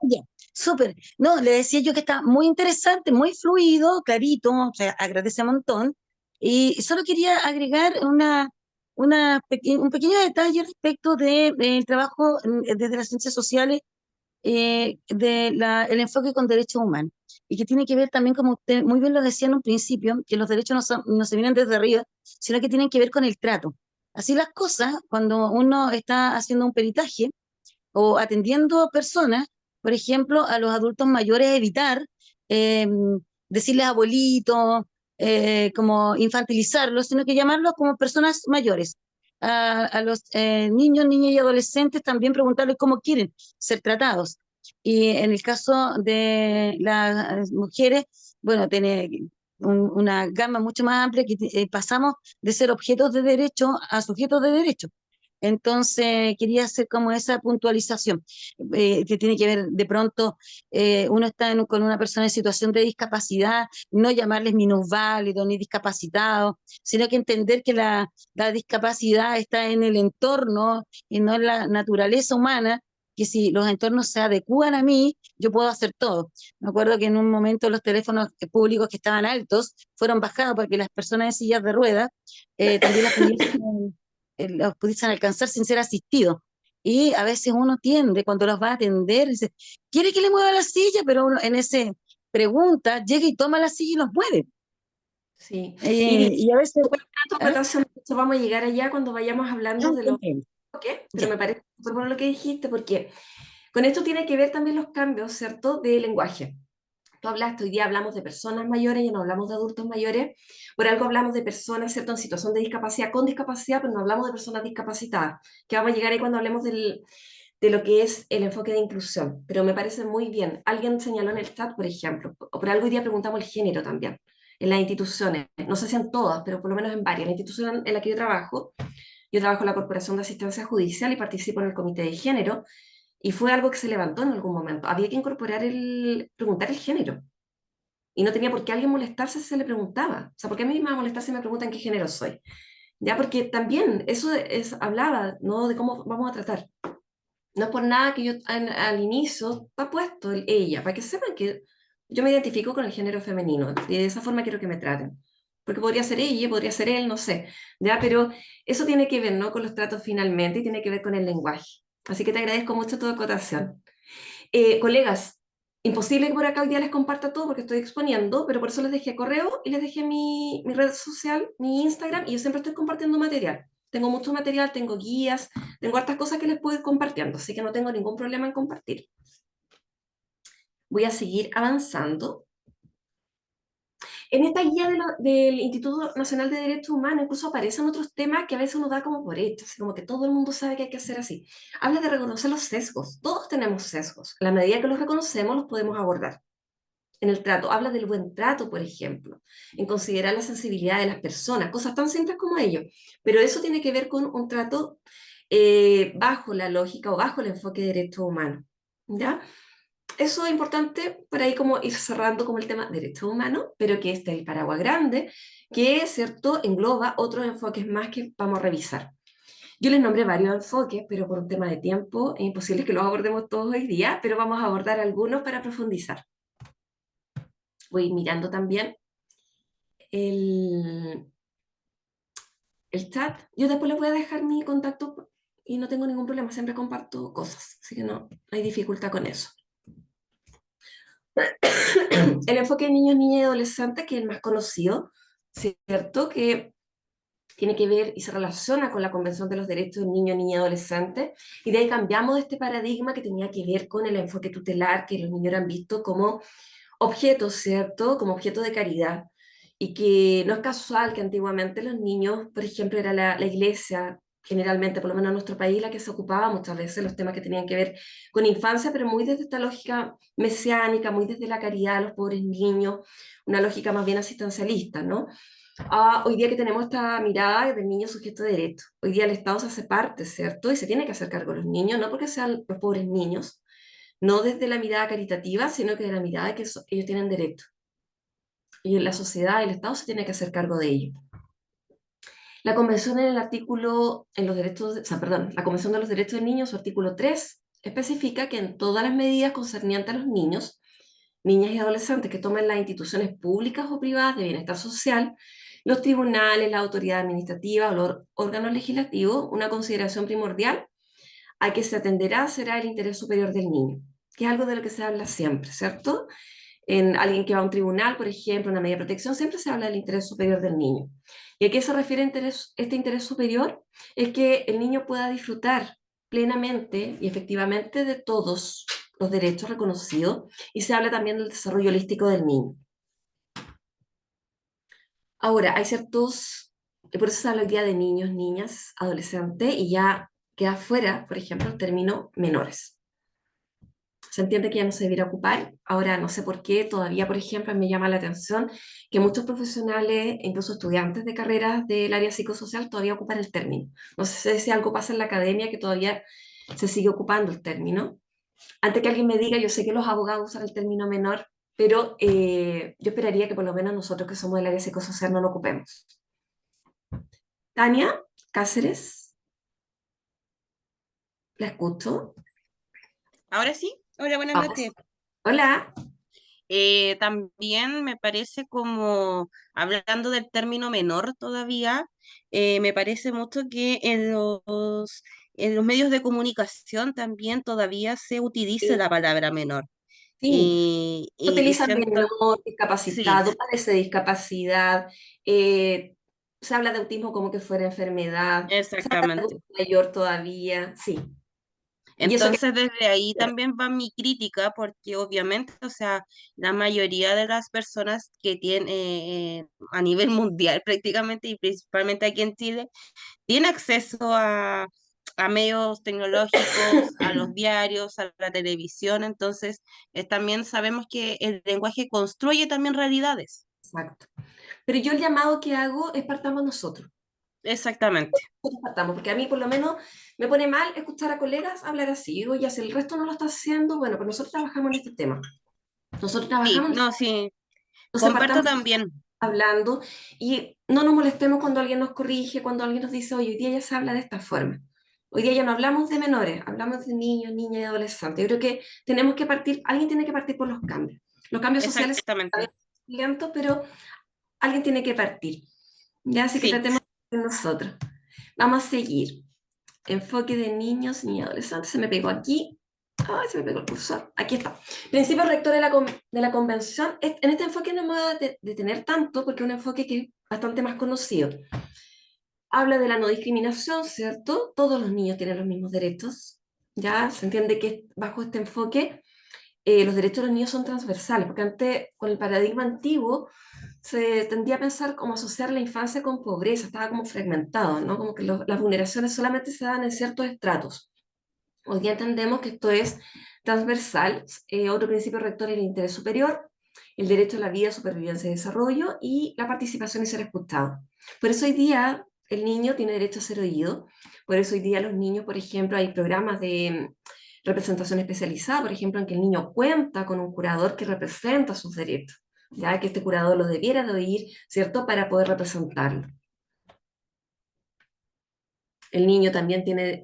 Ya, súper. No, le decía yo que está muy interesante, muy fluido, clarito, o sea, agradece un montón. Y solo quería agregar un pequeño detalle respecto del trabajo desde las ciencias sociales el enfoque con derechos humanos y que tiene que ver también, como usted muy bien lo decía en un principio, que los derechos no se vienen desde arriba, sino que tienen que ver con el trato. Así las cosas, cuando uno está haciendo un peritaje o atendiendo personas, por ejemplo, a los adultos mayores, evitar eh, decirles abuelitos, como infantilizarlos, sino que llamarlos como personas mayores. A los niños, niñas y adolescentes también preguntarles cómo quieren ser tratados. Y en el caso de las mujeres, bueno, tiene una gama mucho más amplia que pasamos de ser objetos de derecho a sujetos de derecho. Entonces, quería hacer como esa puntualización, que tiene que ver, de pronto, uno está con una persona en situación de discapacidad, no llamarles minusválidos ni discapacitados, sino que entender que la discapacidad está en el entorno y no en la naturaleza humana, que si los entornos se adecúan a mí, yo puedo hacer todo. Me acuerdo que en un momento los teléfonos públicos que estaban altos fueron bajados para que las personas en sillas de ruedas también los pudiesen alcanzar sin ser asistidos. Y a veces uno tiende, cuando los va a atender, dice, ¿quiere que le mueva la silla? Pero uno en ese pregunta llega y toma la silla y los mueve. Sí. Y Y a veces... súper buena ¿ah? interpretación, de hecho, vamos a llegar allá cuando vayamos hablando de lo Bien. que, pero Ya. me parece súper bueno lo que dijiste, porque con esto tiene que ver también los cambios, ¿cierto?, de lenguaje. Tú hablaste, hoy día hablamos de personas mayores, ya no hablamos de adultos mayores, por algo hablamos de personas, ¿cierto?, en situación de discapacidad, con discapacidad, pero no hablamos de personas discapacitadas, que vamos a llegar ahí cuando hablemos de lo que es el enfoque de inclusión, pero me parece muy bien. Alguien señaló en el chat, por ejemplo, o por algo hoy día preguntamos el género también, en las instituciones, no sé si en todas, pero por lo menos en varias. La institución en la que yo trabajo en la Corporación de Asistencia Judicial y participo en el Comité de Género, y fue algo que se levantó en algún momento. Había que incorporar preguntar el género. Y no tenía por qué alguien molestarse si se le preguntaba. O sea, ¿por qué a mí me va a molestar si me preguntan qué género soy? Ya, porque también eso hablaba, ¿no?, de cómo vamos a tratar. No es por nada que yo al inicio está puesto el ella, para que sepan que yo me identifico con el género femenino y de esa forma quiero que me traten. Porque podría ser ella, podría ser él, no sé. ¿Ya? Pero eso tiene que ver, ¿no?, con los tratos finalmente y tiene que ver con el lenguaje. Así que te agradezco mucho tu acotación. Colegas, imposible que por acá hoy día les comparta todo porque estoy exponiendo, pero por eso les dejé correo y les dejé mi red social, mi Instagram, y yo siempre estoy compartiendo material. Tengo mucho material, tengo guías, tengo hartas cosas que les puedo ir compartiendo, así que no tengo ningún problema en compartir. Voy a seguir avanzando. En esta guía del Instituto Nacional de Derechos Humanos incluso aparecen otros temas que a veces uno da como por hecho, así como que todo el mundo sabe que hay que hacer así. Habla de reconocer los sesgos. Todos tenemos sesgos. A la medida que los reconocemos, los podemos abordar. En el trato, habla del buen trato, por ejemplo, en considerar la sensibilidad de las personas, cosas tan simples como ello. Pero eso tiene que ver con un trato bajo la lógica o bajo el enfoque de derechos humanos. ¿Ya? Eso es importante para ahí como ir cerrando como el tema derechos humanos, pero que este es el paraguas grande, que, ¿cierto?, engloba otros enfoques más que vamos a revisar. Yo les nombré varios enfoques, pero por un tema de tiempo es imposible que los abordemos todos hoy día, pero vamos a abordar algunos para profundizar. Voy mirando también el chat. Yo después les voy a dejar mi contacto y no tengo ningún problema, siempre comparto cosas, así que no hay dificultad con eso. El enfoque de niños, niñas y adolescentes, que es el más conocido, ¿cierto?, que tiene que ver y se relaciona con la Convención de los Derechos del Niño, Niña y Adolescente, y de ahí cambiamos de este paradigma que tenía que ver con el enfoque tutelar, que los niños eran vistos como objetos, ¿cierto?, como objetos de caridad, y que no es casual que antiguamente los niños, por ejemplo, era la iglesia, generalmente, por lo menos en nuestro país, la que se ocupaba muchas veces los temas que tenían que ver con infancia, pero muy desde esta lógica mesiánica, muy desde la caridad a los pobres niños, una lógica más bien asistencialista, ¿no? Hoy día que tenemos esta mirada del niño sujeto de derecho, hoy día el Estado se hace parte, ¿cierto? Y se tiene que hacer cargo de los niños, no porque sean los pobres niños, no desde la mirada caritativa, sino que de la mirada de que ellos tienen derecho. Y la sociedad y el Estado se tiene que hacer cargo de ello. La Convención en el artículo, en los derechos, o sea, perdón, la Convención de los Derechos del Niño, su artículo 3, especifica que en todas las medidas concernientes a los niños, niñas y adolescentes que tomen las instituciones públicas o privadas de bienestar social, los tribunales, la autoridad administrativa o los órganos legislativos, una consideración primordial a que se atenderá será el interés superior del niño, que es algo de lo que se habla siempre, ¿cierto? En alguien que va a un tribunal, por ejemplo, una medida de protección, siempre se habla del interés superior del niño. ¿Y a qué se refiere este interés superior? Es que el niño pueda disfrutar plenamente y efectivamente de todos los derechos reconocidos, y se habla también del desarrollo holístico del niño. Ahora, hay ciertos, por eso se habla hoy día de niños, niñas, adolescentes, y ya queda fuera, por ejemplo, el término menores. se entiende que ya no se debiera ocupar. Ahora, no sé por qué, todavía, por ejemplo, me llama la atención que muchos profesionales, incluso estudiantes de carreras del área psicosocial, todavía ocupan el término. No sé si algo pasa en la academia que todavía se sigue ocupando el término. Antes que alguien me diga, yo sé que los abogados usan el término menor, pero yo esperaría que por lo menos nosotros que somos del área psicosocial no lo ocupemos. Tania Cáceres, la escucho. Ahora sí, hola, buenas Ahora noches. sí. Hola. También me parece como, hablando del término menor todavía, me parece mucho que en los medios de comunicación también todavía se utiliza Sí, la palabra menor. sí. Se Y utiliza siento, menor, sí, discapacitado, padece discapacidad, se habla de autismo como que fuera enfermedad, se habla de exactamente. adulto mayor todavía, sí. Y eso que... Entonces, desde ahí también va mi crítica, porque obviamente, o sea, la mayoría de las personas que tienen a nivel mundial prácticamente y principalmente aquí en Chile, tiene acceso a medios tecnológicos, a los diarios, a la televisión, entonces también sabemos que el lenguaje construye también realidades. Exacto. Pero yo el llamado que hago es partamos nosotros. Exactamente. Nosotros partamos, porque a mí por lo menos me pone mal escuchar a colegas hablar así. Digo, ya si el resto no lo está haciendo, bueno, pues nosotros trabajamos en este tema. Nosotros Sí, trabajamos en este no, tema. sí, Entonces comparto partamos también. hablando y no nos molestemos cuando alguien nos corrige, cuando alguien nos dice, oye, hoy día ya se habla de esta forma. Hoy día ya no hablamos de menores, hablamos de niños, niñas y adolescentes. Yo creo que tenemos que partir, alguien tiene que partir por los cambios. Los cambios sociales son Exactamente. lentos, pero alguien tiene que partir. Ya, así que Sí, tratemos de nosotros. Vamos a seguir. Enfoque de niños, niñas y adolescentes. Se me pegó aquí. Ay, se me pegó el cursor. Aquí está. Principio rector de la convención. En este enfoque no me voy a detener tanto porque es un enfoque que es bastante más conocido. Habla de la no discriminación, ¿cierto? Todos los niños tienen los mismos derechos. Ya se entiende que bajo este enfoque los derechos de los niños son transversales, porque antes, con el paradigma antiguo, se tendía a pensar como asociar la infancia con pobreza, estaba como fragmentado, ¿no? Como que las vulneraciones solamente se dan en ciertos estratos. Hoy día entendemos que esto es transversal. Otro principio rector es el interés superior, el derecho a la vida, supervivencia y desarrollo y la participación y ser escuchado. Por eso hoy día el niño tiene derecho a ser oído. Por eso hoy día los niños, por ejemplo, hay programas de representación especializada, por ejemplo, en que el niño cuenta con un curador que representa sus derechos, ya que este curador lo debiera de oír, ¿cierto?, para poder representarlo. El niño también tiene,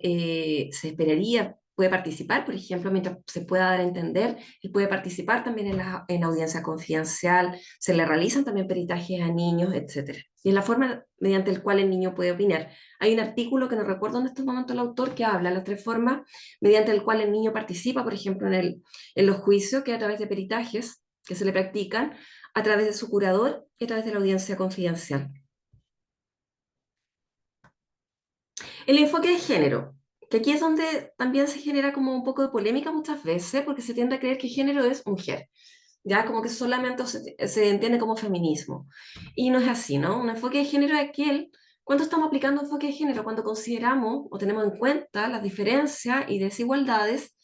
se esperaría, puede participar, por ejemplo, mientras se pueda dar a entender, él puede participar también en la audiencia confidencial, se le realizan también peritajes a niños, etc. Y es la forma mediante la cual el niño puede opinar. Hay un artículo que no recuerdo en estos momentos el autor que habla de las tres formas mediante el cual el niño participa, por ejemplo, en los juicios, que a través de peritajes que se le practican, a través de su curador y a través de la audiencia confidencial. El enfoque de género, que aquí es donde también se genera como un poco de polémica muchas veces, porque se tiende a creer que género es mujer, ya como que solamente se entiende como feminismo. Y no es así, ¿no? Un enfoque de género es aquel, cuando estamos aplicando enfoque de género, cuando consideramos o tenemos en cuenta las diferencias y desigualdades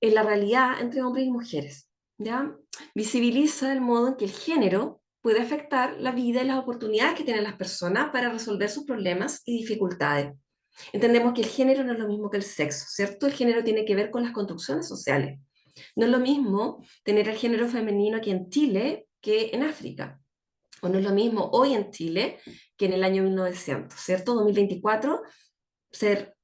en la realidad entre hombres y mujeres, ¿ya? Visibiliza el modo en que el género puede afectar la vida y las oportunidades que tienen las personas para resolver sus problemas y dificultades. Entendemos que el género no es lo mismo que el sexo, ¿cierto? El género tiene que ver con las construcciones sociales. No es lo mismo tener el género femenino aquí en Chile que en África. O no es lo mismo hoy en Chile que en el año 1900, ¿cierto? 2024, ser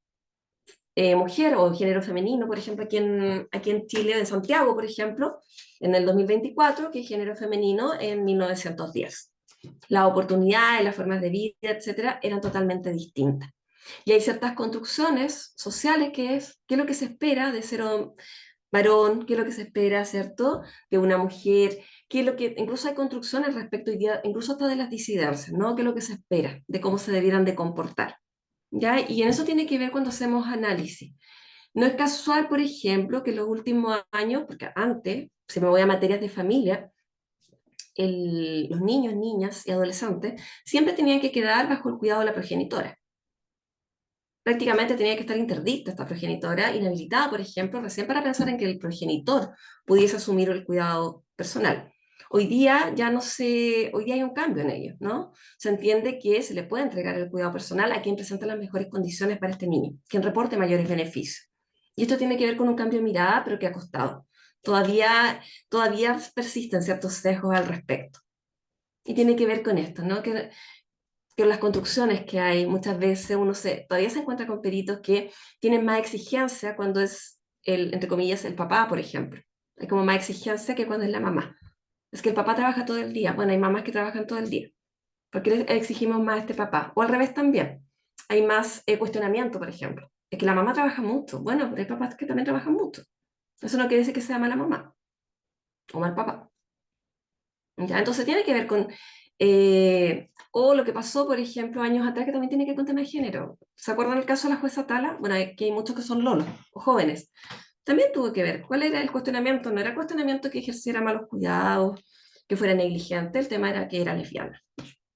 mujer o género femenino, por ejemplo, aquí en Chile, en Santiago, por ejemplo, en el 2024, que es género femenino en 1910. Las oportunidades, las formas de vida, etcétera, eran totalmente distintas. Y hay ciertas construcciones sociales qué es lo que se espera de ser un varón, qué es lo que se espera, ¿cierto?, de una mujer, qué es lo que, incluso hay construcciones respecto, incluso hasta de las disidencias, ¿no?, qué es lo que se espera, de cómo se debieran de comportar, ¿ya? Y en eso tiene que ver cuando hacemos análisis. No es casual, por ejemplo, que en los últimos años, porque antes, si me voy a materias de familia, los niños, niñas y adolescentes siempre tenían que quedar bajo el cuidado de la progenitora. Prácticamente tenía que estar interdicta esta progenitora, inhabilitada, por ejemplo, recién para pensar en que el progenitor pudiese asumir el cuidado personal. Hoy día ya no se, hoy día hay un cambio en ello, ¿no? Se entiende que se le puede entregar el cuidado personal a quien presenta las mejores condiciones para este niño, quien reporte mayores beneficios. Y esto tiene que ver con un cambio de mirada, pero que ha costado. Todavía persisten ciertos sesgos al respecto. Y tiene que ver con esto, ¿no? Que las construcciones que hay, muchas veces todavía se encuentra con peritos que tienen más exigencia cuando es entre comillas, el papá, por ejemplo. Hay como más exigencia que cuando es la mamá. Es que el papá trabaja todo el día. Bueno, hay mamás que trabajan todo el día. ¿Por qué le exigimos más a este papá? O al revés también. Hay más cuestionamiento, por ejemplo. Es que la mamá trabaja mucho. Bueno, pero hay papás que también trabajan mucho. Eso no quiere decir que sea mala mamá o mal papá. ¿Ya? Entonces tiene que ver con, o lo que pasó, por ejemplo, años atrás, que también tiene que ver con tema de género. ¿Se acuerdan el caso de la jueza Tala? Bueno, aquí hay muchos que son lolos o jóvenes. También tuvo que ver. ¿Cuál era el cuestionamiento? No era cuestionamiento que ejerciera malos cuidados, que fuera negligente, el tema era que era lesbiana.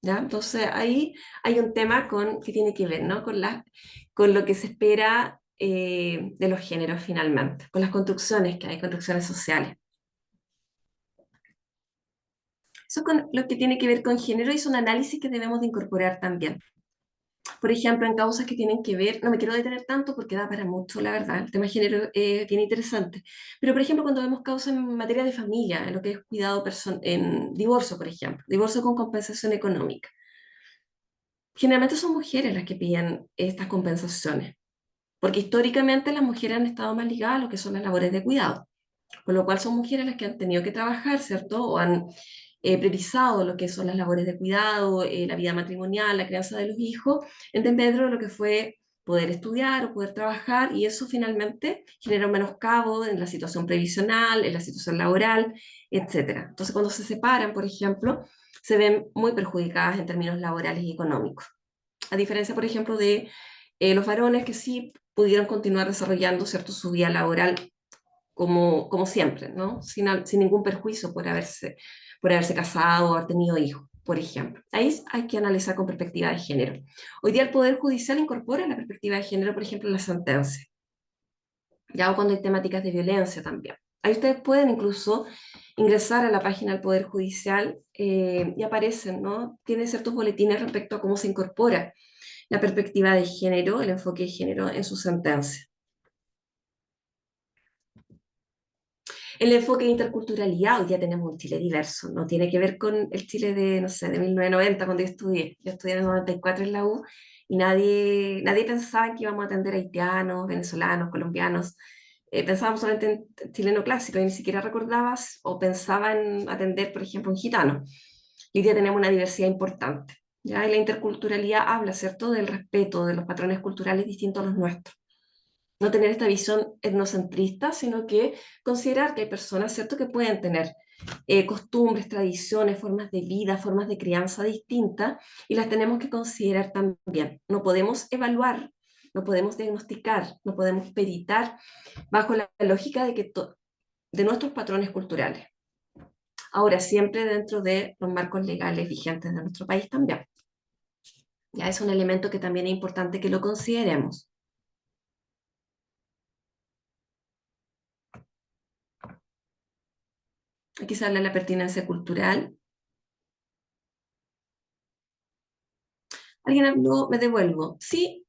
¿Ya? Entonces ahí hay un tema que tiene que ver, ¿no? Con lo que se espera de los géneros finalmente, con las construcciones que hay, construcciones sociales. Eso con lo que tiene que ver con género es un análisis que debemos de incorporar también. Por ejemplo, en causas que tienen que ver, no me quiero detener tanto porque da para mucho, la verdad, el tema de género es bien interesante, pero por ejemplo, cuando vemos causas en materia de familia, en lo que es cuidado en divorcio, por ejemplo, divorcio con compensación económica, generalmente son mujeres las que piden estas compensaciones, porque históricamente las mujeres han estado más ligadas a lo que son las labores de cuidado, con lo cual son mujeres las que han tenido que trabajar, ¿cierto? O han priorizado lo que son las labores de cuidado, la vida matrimonial, la crianza de los hijos, en desmedro de lo que fue poder estudiar o poder trabajar, y eso finalmente genera un menoscabo en la situación previsional, en la situación laboral, etc. Entonces, cuando se separan, por ejemplo, se ven muy perjudicadas en términos laborales y económicos. A diferencia, por ejemplo, de los varones que sí pudieron continuar desarrollando, ¿cierto?, su vida laboral como siempre, ¿no? Sin ningún perjuicio por haberse casado o haber tenido hijos, por ejemplo. Ahí hay que analizar con perspectiva de género. Hoy día el Poder Judicial incorpora la perspectiva de género, por ejemplo, en la sentencia, ya o cuando hay temáticas de violencia también. Ahí ustedes pueden incluso ingresar a la página del Poder Judicial y aparecen, ¿no? Tienen ciertos boletines respecto a cómo se incorpora la perspectiva de género, el enfoque de género en su sentencia. El enfoque de interculturalidad, hoy día tenemos un Chile diverso, no tiene que ver con el Chile de, no sé, de 1990, cuando yo estudié. Yo estudié en el 94 en la U y nadie pensaba en que íbamos a atender haitianos, venezolanos, colombianos. Pensábamos solamente en chileno clásico y ni siquiera recordabas o pensaba en atender, por ejemplo, un gitano. Y hoy día tenemos una diversidad importante. ¿Ya? Y la interculturalidad habla, ¿cierto?, del respeto de los patrones culturales distintos a los nuestros. No tener esta visión etnocentrista, sino que considerar que hay personas, ¿cierto?, que pueden tener costumbres, tradiciones, formas de vida, formas de crianza distintas, y las tenemos que considerar también. No podemos evaluar, no podemos diagnosticar, no podemos peritar bajo la lógica de nuestros patrones culturales. Ahora, siempre dentro de los marcos legales vigentes de nuestro país también. Ya es un elemento que también es importante que lo consideremos. Aquí se habla de la pertinencia cultural. Alguien habló, me devuelvo. Sí,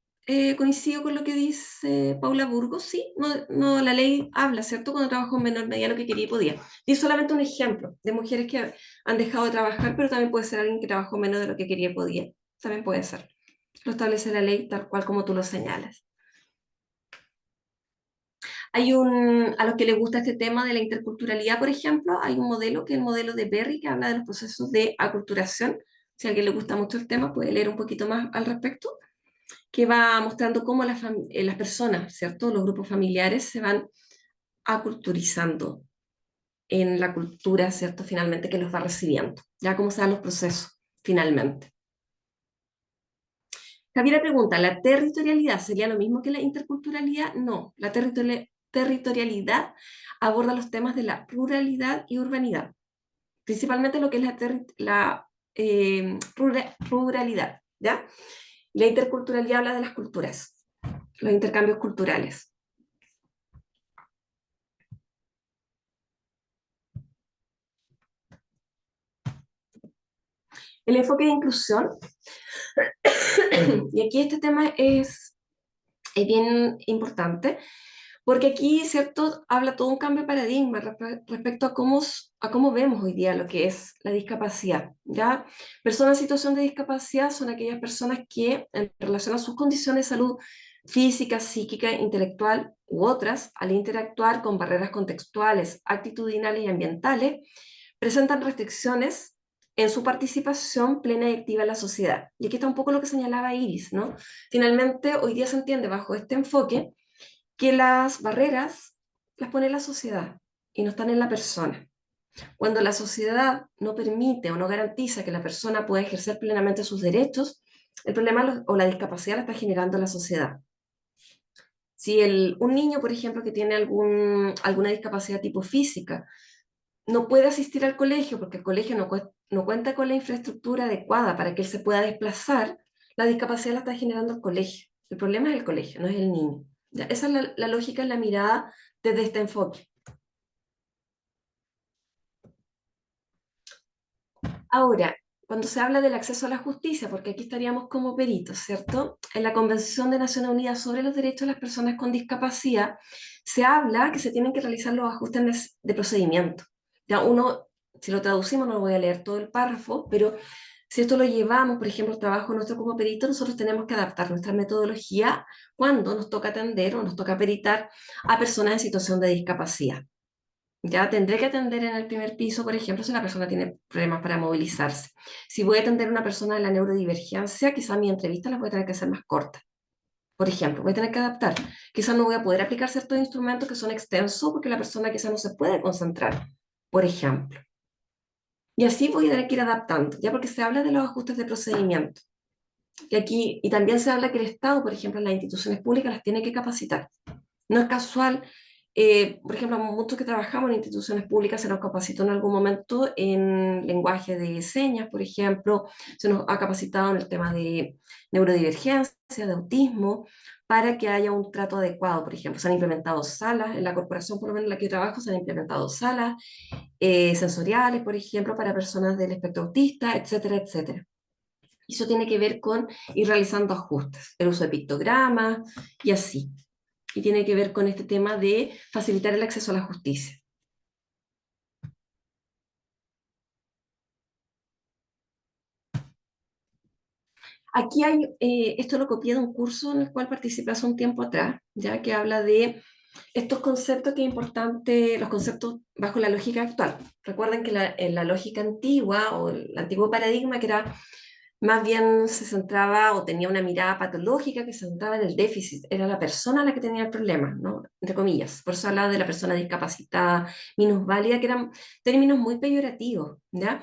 coincido con lo que dice Paula Burgos. Sí, no, la ley habla, ¿cierto? Cuando trabajo en menor medida lo que quería y podía. Y solamente un ejemplo de mujeres que han dejado de trabajar, pero también puede ser alguien que trabajó menos de lo que quería y podía. También puede ser. Lo establece la ley tal cual como tú lo señalas. A los que les gusta este tema de la interculturalidad, por ejemplo, hay un modelo que es el modelo de Berry, que habla de los procesos de aculturación. Si a alguien le gusta mucho el tema, puede leer un poquito más al respecto, que va mostrando cómo las personas, ¿cierto?, los grupos familiares se van aculturizando en la cultura, ¿cierto?, finalmente que los va recibiendo, ya cómo se dan los procesos, finalmente. Javiera pregunta, ¿la territorialidad sería lo mismo que la interculturalidad? No, la territorialidad aborda los temas de la ruralidad y urbanidad, principalmente lo que es la ruralidad, ¿ya? La interculturalidad habla de las culturas. los intercambios culturales. El enfoque de inclusión, y aquí este tema es bien importante, porque aquí, ¿cierto?, habla todo un cambio de paradigma respecto a cómo vemos hoy día lo que es la discapacidad, ¿ya? Personas en situación de discapacidad son aquellas personas que, en relación a sus condiciones de salud física, psíquica, intelectual u otras, al interactuar con barreras contextuales, actitudinales y ambientales, presentan restricciones en su participación plena y activa en la sociedad. Y aquí está un poco lo que señalaba Iris, ¿no? Finalmente, hoy día se entiende bajo este enfoque que las barreras las pone la sociedad y no están en la persona. Cuando la sociedad no permite o no garantiza que la persona pueda ejercer plenamente sus derechos, el problema o la discapacidad la está generando la sociedad. Si un niño, por ejemplo, que tiene alguna discapacidad tipo física, no puede asistir al colegio porque el colegio no cuenta con la infraestructura adecuada para que él se pueda desplazar, la discapacidad la está generando el colegio. El problema es el colegio, no es el niño. ¿Ya? Esa es la lógica en la mirada desde este enfoque. Ahora, cuando se habla del acceso a la justicia, porque aquí estaríamos como peritos, ¿cierto? En la Convención de Naciones Unidas sobre los Derechos de las Personas con Discapacidad, se habla que se tienen que realizar los ajustes de procedimiento. Ya uno, si lo traducimos, no lo voy a leer todo el párrafo, pero si esto lo llevamos, por ejemplo, al trabajo nuestro como perito, nosotros tenemos que adaptar nuestra metodología cuando nos toca atender o nos toca peritar a personas en situación de discapacidad. Ya tendré que atender en el primer piso, por ejemplo, si la persona tiene problemas para movilizarse. Si voy a atender a una persona de la neurodivergencia, quizá mi entrevista la voy a tener que hacer más corta. Por ejemplo, voy a tener que adaptar. Quizá no voy a poder aplicar ciertos instrumentos que son extensos porque la persona quizá no se puede concentrar, por ejemplo. Y así voy a tener que ir adaptando, ya porque se habla de los ajustes de procedimiento. Que aquí, y también se habla que el Estado, por ejemplo, las instituciones públicas las tiene que capacitar. No es casual, por ejemplo, muchos que trabajamos en instituciones públicas se nos capacitó en algún momento en lenguaje de señas, por ejemplo, se nos ha capacitado en el tema de neurodivergencia, de autismo, para que haya un trato adecuado, por ejemplo. Se han implementado salas, en la corporación por lo menos en la que trabajo, se han implementado salas sensoriales, por ejemplo, para personas del espectro autista, etcétera, etcétera. Y eso tiene que ver con ir realizando ajustes, el uso de pictogramas y así. Y tiene que ver con este tema de facilitar el acceso a la justicia. Aquí hay, esto lo copié de un curso en el cual participé hace un tiempo atrás, ya que habla de estos conceptos que es importante, los conceptos bajo la lógica actual. Recuerden que en la lógica antigua o el antiguo paradigma que era más bien se centraba o tenía una mirada patológica que se centraba en el déficit, era la persona la que tenía el problema, ¿no? Entre comillas. Por eso hablaba de la persona discapacitada, minusválida, que eran términos muy peyorativos, ¿ya?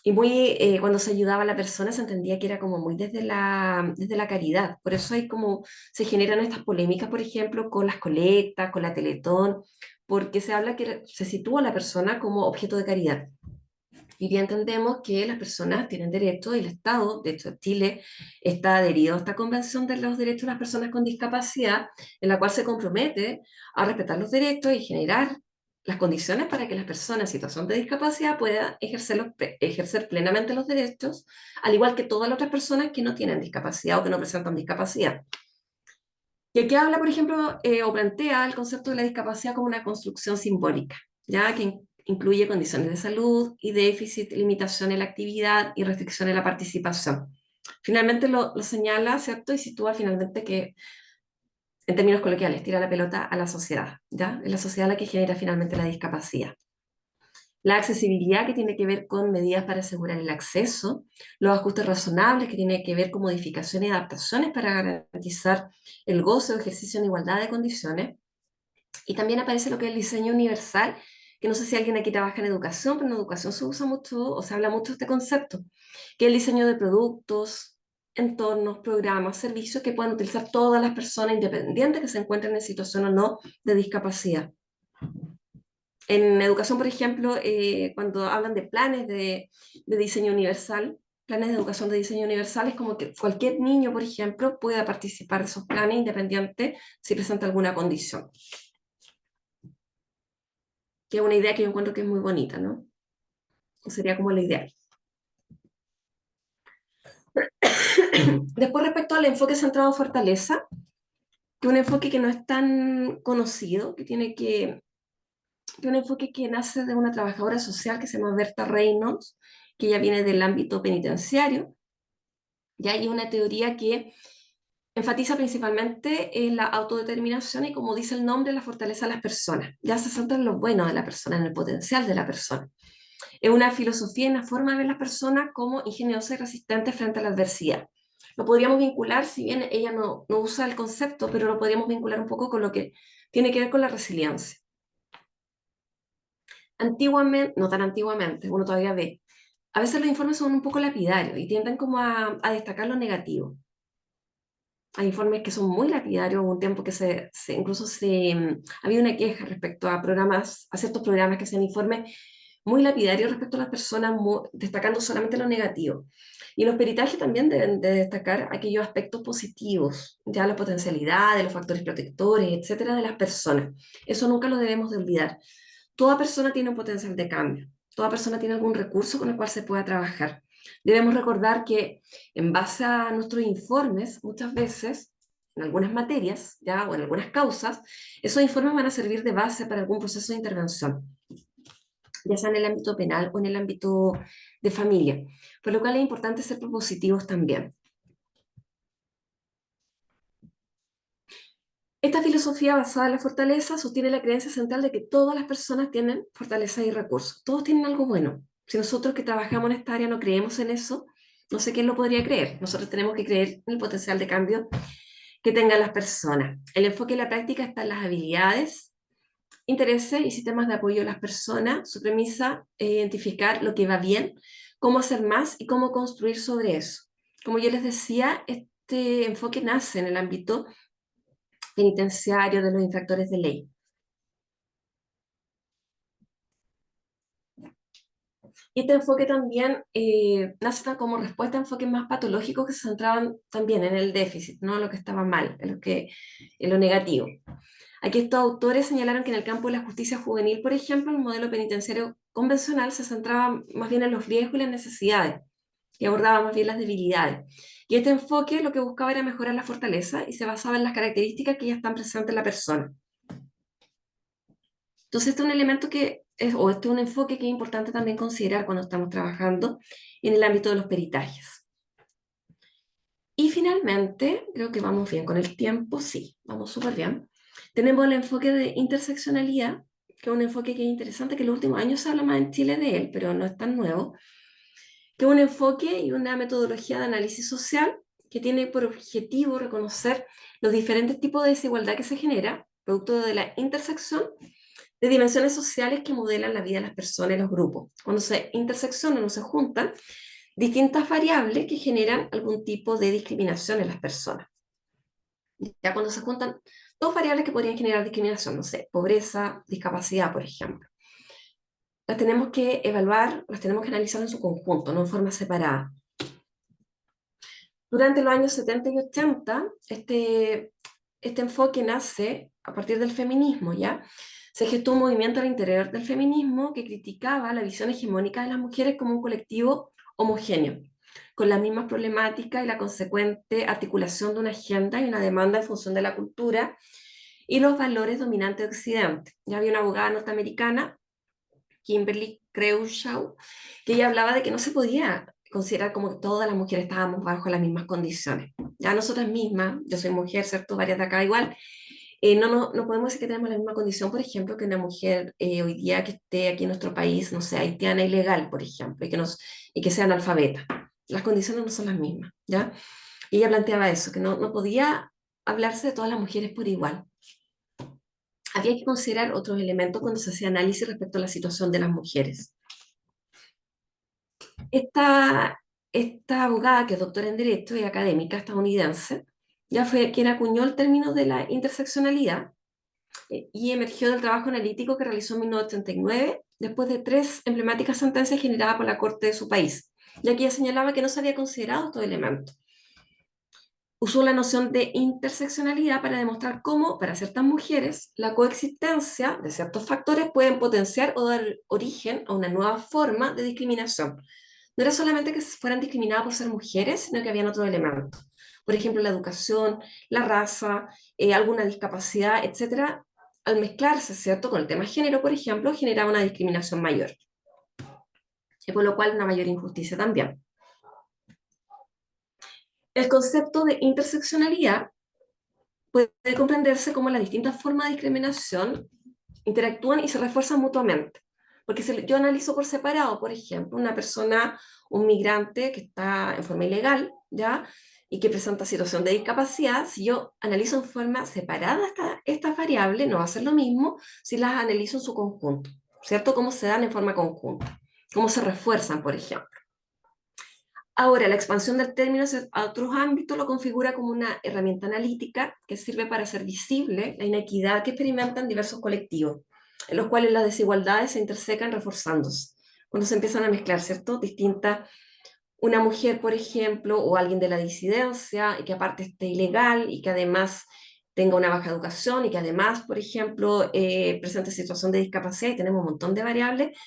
Y cuando se ayudaba a la persona se entendía que era como muy desde la caridad. Por eso hay como, se generan estas polémicas, por ejemplo, con las colectas, con la Teletón, porque se habla que se sitúa a la persona como objeto de caridad. Y bien entendemos que las personas tienen derechos y el Estado, de hecho Chile está adherido a esta Convención de los Derechos de las Personas con Discapacidad, en la cual se compromete a respetar los derechos y generar las condiciones para que las personas en situación de discapacidad puedan ejercer plenamente los derechos, al igual que todas las otras personas que no tienen discapacidad o que no presentan discapacidad. Y aquí habla, por ejemplo, o plantea el concepto de la discapacidad como una construcción simbólica, ya que incluye condiciones de salud y déficit, limitación en la actividad y restricción en la participación. Finalmente lo señala, ¿cierto? Y sitúa finalmente que, en términos coloquiales, tira la pelota a la sociedad, ¿ya? Es la sociedad la que genera finalmente la discapacidad. La accesibilidad, que tiene que ver con medidas para asegurar el acceso, los ajustes razonables, que tiene que ver con modificaciones y adaptaciones para garantizar el goce o ejercicio en igualdad de condiciones. Y también aparece lo que es el diseño universal, que no sé si alguien aquí trabaja en educación, pero en educación se usa mucho, o se habla mucho de este concepto, que es el diseño de productos, entornos, programas, servicios que puedan utilizar todas las personas independientes que se encuentren en situación o no de discapacidad. En educación, por ejemplo, cuando hablan de planes de diseño universal, planes de educación de diseño universales, como que cualquier niño, por ejemplo, pueda participar de esos planes independiente si presenta alguna condición. Que es una idea que yo encuentro que es muy bonita, ¿no? Sería como la ideal. Después, respecto al enfoque centrado en fortaleza, que es un enfoque que no es tan conocido, que un enfoque que nace de una trabajadora social que se llama Berta Reynolds, que ya viene del ámbito penitenciario. Ya hay una teoría que enfatiza principalmente en la autodeterminación y, como dice el nombre, la fortaleza de las personas. Ya se centra en lo bueno de la persona, en el potencial de la persona. Es una filosofía y una forma de ver las personas como ingeniosas y resistentes frente a la adversidad. Lo podríamos vincular, si bien ella no usa el concepto, pero lo podríamos vincular un poco con lo que tiene que ver con la resiliencia. Antiguamente, no tan antiguamente, uno todavía ve, a veces los informes son un poco lapidarios y tienden como a destacar lo negativo. Hay informes que son muy lapidarios, hubo un tiempo que incluso había una queja respecto a programas, a ciertos programas que hacían informes muy lapidarios respecto a las personas, destacando solamente lo negativo. Y los peritajes también deben de destacar aquellos aspectos positivos, ya la potencialidad, de los factores protectores, etcétera, de las personas. Eso nunca lo debemos de olvidar. Toda persona tiene un potencial de cambio, toda persona tiene algún recurso con el cual se pueda trabajar. Debemos recordar que en base a nuestros informes, muchas veces, en algunas materias, ya, o en algunas causas, esos informes van a servir de base para algún proceso de intervención, ya sea en el ámbito penal o en el ámbito de familia, por lo cual es importante ser propositivos también. Esta filosofía basada en la fortaleza sostiene la creencia central de que todas las personas tienen fortaleza y recursos, todos tienen algo bueno. Si nosotros que trabajamos en esta área no creemos en eso, no sé quién lo podría creer. Nosotros tenemos que creer en el potencial de cambio que tengan las personas. El enfoque en la práctica está en las habilidades, intereses y sistemas de apoyo a las personas. Su premisa es identificar lo que va bien, cómo hacer más y cómo construir sobre eso. Como yo les decía, este enfoque nace en el ámbito penitenciario de los infractores de ley. Y este enfoque también nace como respuesta a enfoques más patológicos que se centraban también en el déficit, no en lo que estaba mal, en lo negativo. Aquí estos autores señalaron que en el campo de la justicia juvenil, por ejemplo, el modelo penitenciario convencional se centraba más bien en los riesgos y las necesidades, y abordaba más bien las debilidades. Y este enfoque lo que buscaba era mejorar la fortaleza y se basaba en las características que ya están presentes en la persona. Entonces, este es un elemento o este es un enfoque que es importante también considerar cuando estamos trabajando en el ámbito de los peritajes. Y finalmente, creo que vamos bien con el tiempo, sí, vamos súper bien. Tenemos el enfoque de interseccionalidad, que es un enfoque que es interesante, que en los últimos años se habla más en Chile de él, pero no es tan nuevo, que es un enfoque y una metodología de análisis social que tiene por objetivo reconocer los diferentes tipos de desigualdad que se genera, producto de la intersección de dimensiones sociales que modelan la vida de las personas y los grupos. Cuando se interseccionan o se juntan distintas variables que generan algún tipo de discriminación en las personas. Ya cuando se juntan dos variables que podrían generar discriminación, no sé, pobreza, discapacidad, por ejemplo. Las tenemos que evaluar, las tenemos que analizar en su conjunto, no en forma separada. Durante los años 70 y 80, este enfoque nace a partir del feminismo, ¿ya? Se gestó un movimiento al interior del feminismo que criticaba la visión hegemónica de las mujeres como un colectivo homogéneo, con las mismas problemáticas y la consecuente articulación de una agenda y una demanda en función de la cultura y los valores dominantes de Occidente. Ya había una abogada norteamericana, Kimberly Crenshaw, que ella hablaba de que no se podía considerar como que todas las mujeres estábamos bajo las mismas condiciones. Ya nosotras mismas, yo soy mujer, ¿cierto? Varias de acá igual, no podemos decir que tenemos la misma condición, por ejemplo, que una mujer hoy día que esté aquí en nuestro país, no sé, haitiana ilegal, por ejemplo, y que sea analfabeta. Las condiciones no son las mismas, ¿ya? Y ella planteaba eso, que no podía hablarse de todas las mujeres por igual. Había que considerar otros elementos cuando se hacía análisis respecto a la situación de las mujeres. Esta abogada, que es doctora en Derecho y académica estadounidense, ya fue quien acuñó el término de la interseccionalidad y emergió del trabajo analítico que realizó en 1989 después de 3 emblemáticas sentencias generadas por la Corte de su país. y aquí ella señalaba que no se había considerado estos elementos. Usó la noción de interseccionalidad para demostrar cómo, para ciertas mujeres, la coexistencia de ciertos factores pueden potenciar o dar origen a una nueva forma de discriminación. No era solamente que fueran discriminadas por ser mujeres, sino que habían otros elementos. Por ejemplo, la educación, la raza, alguna discapacidad, etcétera. Al mezclarse, ¿cierto?, con el tema género, por ejemplo, generaba una discriminación mayor. Y por lo cual una mayor injusticia también. El concepto de interseccionalidad puede comprenderse como las distintas formas de discriminación interactúan y se refuerzan mutuamente. Porque si yo analizo por separado, por ejemplo, una persona, un migrante que está en forma ilegal, ¿ya? Y que presenta situación de discapacidad, si yo analizo en forma separada estas variables, no va a ser lo mismo si las analizo en su conjunto, ¿cierto? Cómo se dan en forma conjunta, cómo se refuerzan, por ejemplo. Ahora, la expansión del término a otros ámbitos lo configura como una herramienta analítica que sirve para hacer visible la inequidad que experimentan diversos colectivos, en los cuales las desigualdades se intersecan reforzándose. Cuando se empiezan a mezclar, ¿cierto? Distintas, una mujer, por ejemplo, o alguien de la disidencia, y que aparte esté ilegal, y que además tenga una baja educación, y que además, por ejemplo, presente situación de discapacidad, y tenemos un montón de variables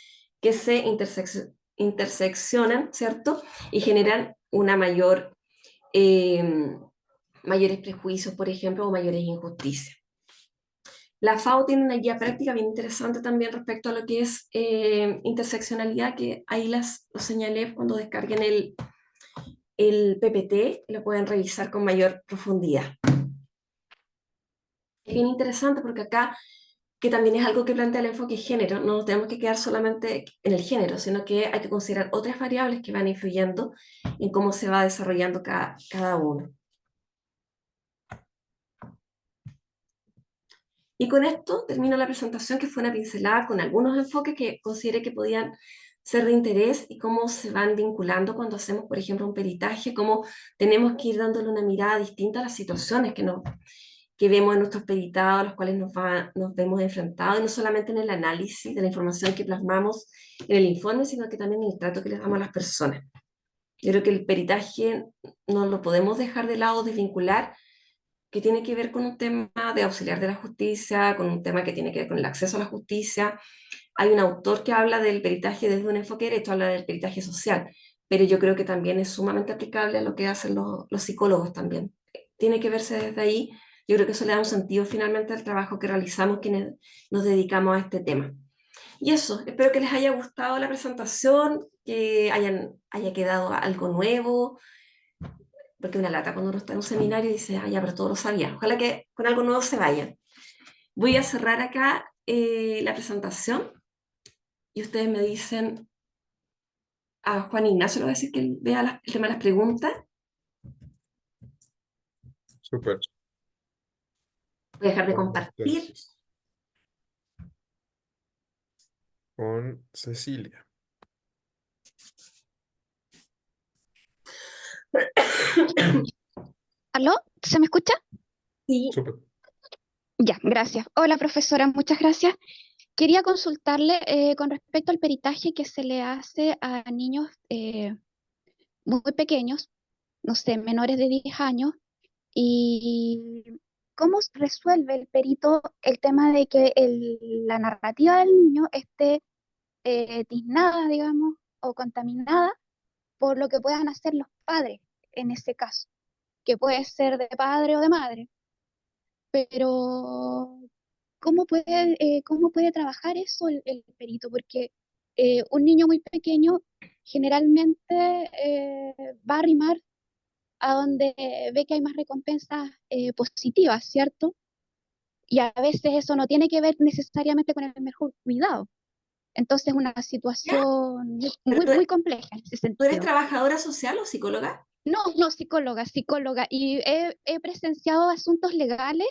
que se interseccionan, ¿cierto? Y generan una mayores prejuicios, por ejemplo, o mayores injusticias. La FAO tiene una guía práctica bien interesante también respecto a lo que es interseccionalidad, que ahí lo señalé cuando descarguen el PPT, lo pueden revisar con mayor profundidad. Es bien interesante porque acá, que también es algo que plantea el enfoque género, no nos tenemos que quedar solamente en el género, sino que hay que considerar otras variables que van influyendo en cómo se va desarrollando cada uno. Y con esto termino la presentación, que fue una pincelada con algunos enfoques que consideré que podían ser de interés y cómo se van vinculando cuando hacemos, por ejemplo, un peritaje, cómo tenemos que ir dándole una mirada distinta a las situaciones que vemos en nuestros peritados, a los cuales nos vemos enfrentados, y no solamente en el análisis de la información que plasmamos en el informe, sino que también en el trato que les damos a las personas. Yo creo que el peritaje no lo podemos dejar de lado, desvincular, que tiene que ver con un tema de auxiliar de la justicia, con un tema que tiene que ver con el acceso a la justicia. Hay un autor que habla del peritaje desde un enfoque derecho, habla del peritaje social, pero yo creo que también es sumamente aplicable a lo que hacen los psicólogos también. Tiene que verse desde ahí. Yo creo que eso le da un sentido finalmente al trabajo que realizamos quienes nos dedicamos a este tema. Y eso, espero que les haya gustado la presentación, que haya quedado algo nuevo, porque una lata cuando uno está en un seminario y dice, ah, ya, pero todo lo sabía. Ojalá que con algo nuevo se vayan. Voy a cerrar acá la presentación y ustedes me dicen, a Juan Ignacio le voy a decir que él vea el tema de las preguntas. Súper. Voy a dejar de Vamos compartir. entonces con Cecilia. ¿Aló? ¿Se me escucha? Sí, Súper. Ya, gracias. Hola, profesora, muchas gracias. Quería consultarle con respecto al peritaje que se le hace a niños muy pequeños, no sé, menores de 10 años, y cómo resuelve el perito el tema de que la narrativa del niño esté tiznada, digamos, o contaminada por lo que puedan hacer los padres en ese caso, que puede ser de padre o de madre. Pero cómo puede trabajar eso el perito? Porque un niño muy pequeño generalmente va a arrimar a donde ve que hay más recompensas positivas, ¿cierto? Y a veces eso no tiene que ver necesariamente con el mejor cuidado. Entonces, una ¿ya? situación Pero muy compleja en ese ¿tú eres sentido. trabajadora social o psicóloga? No, no, psicóloga. Y he presenciado asuntos legales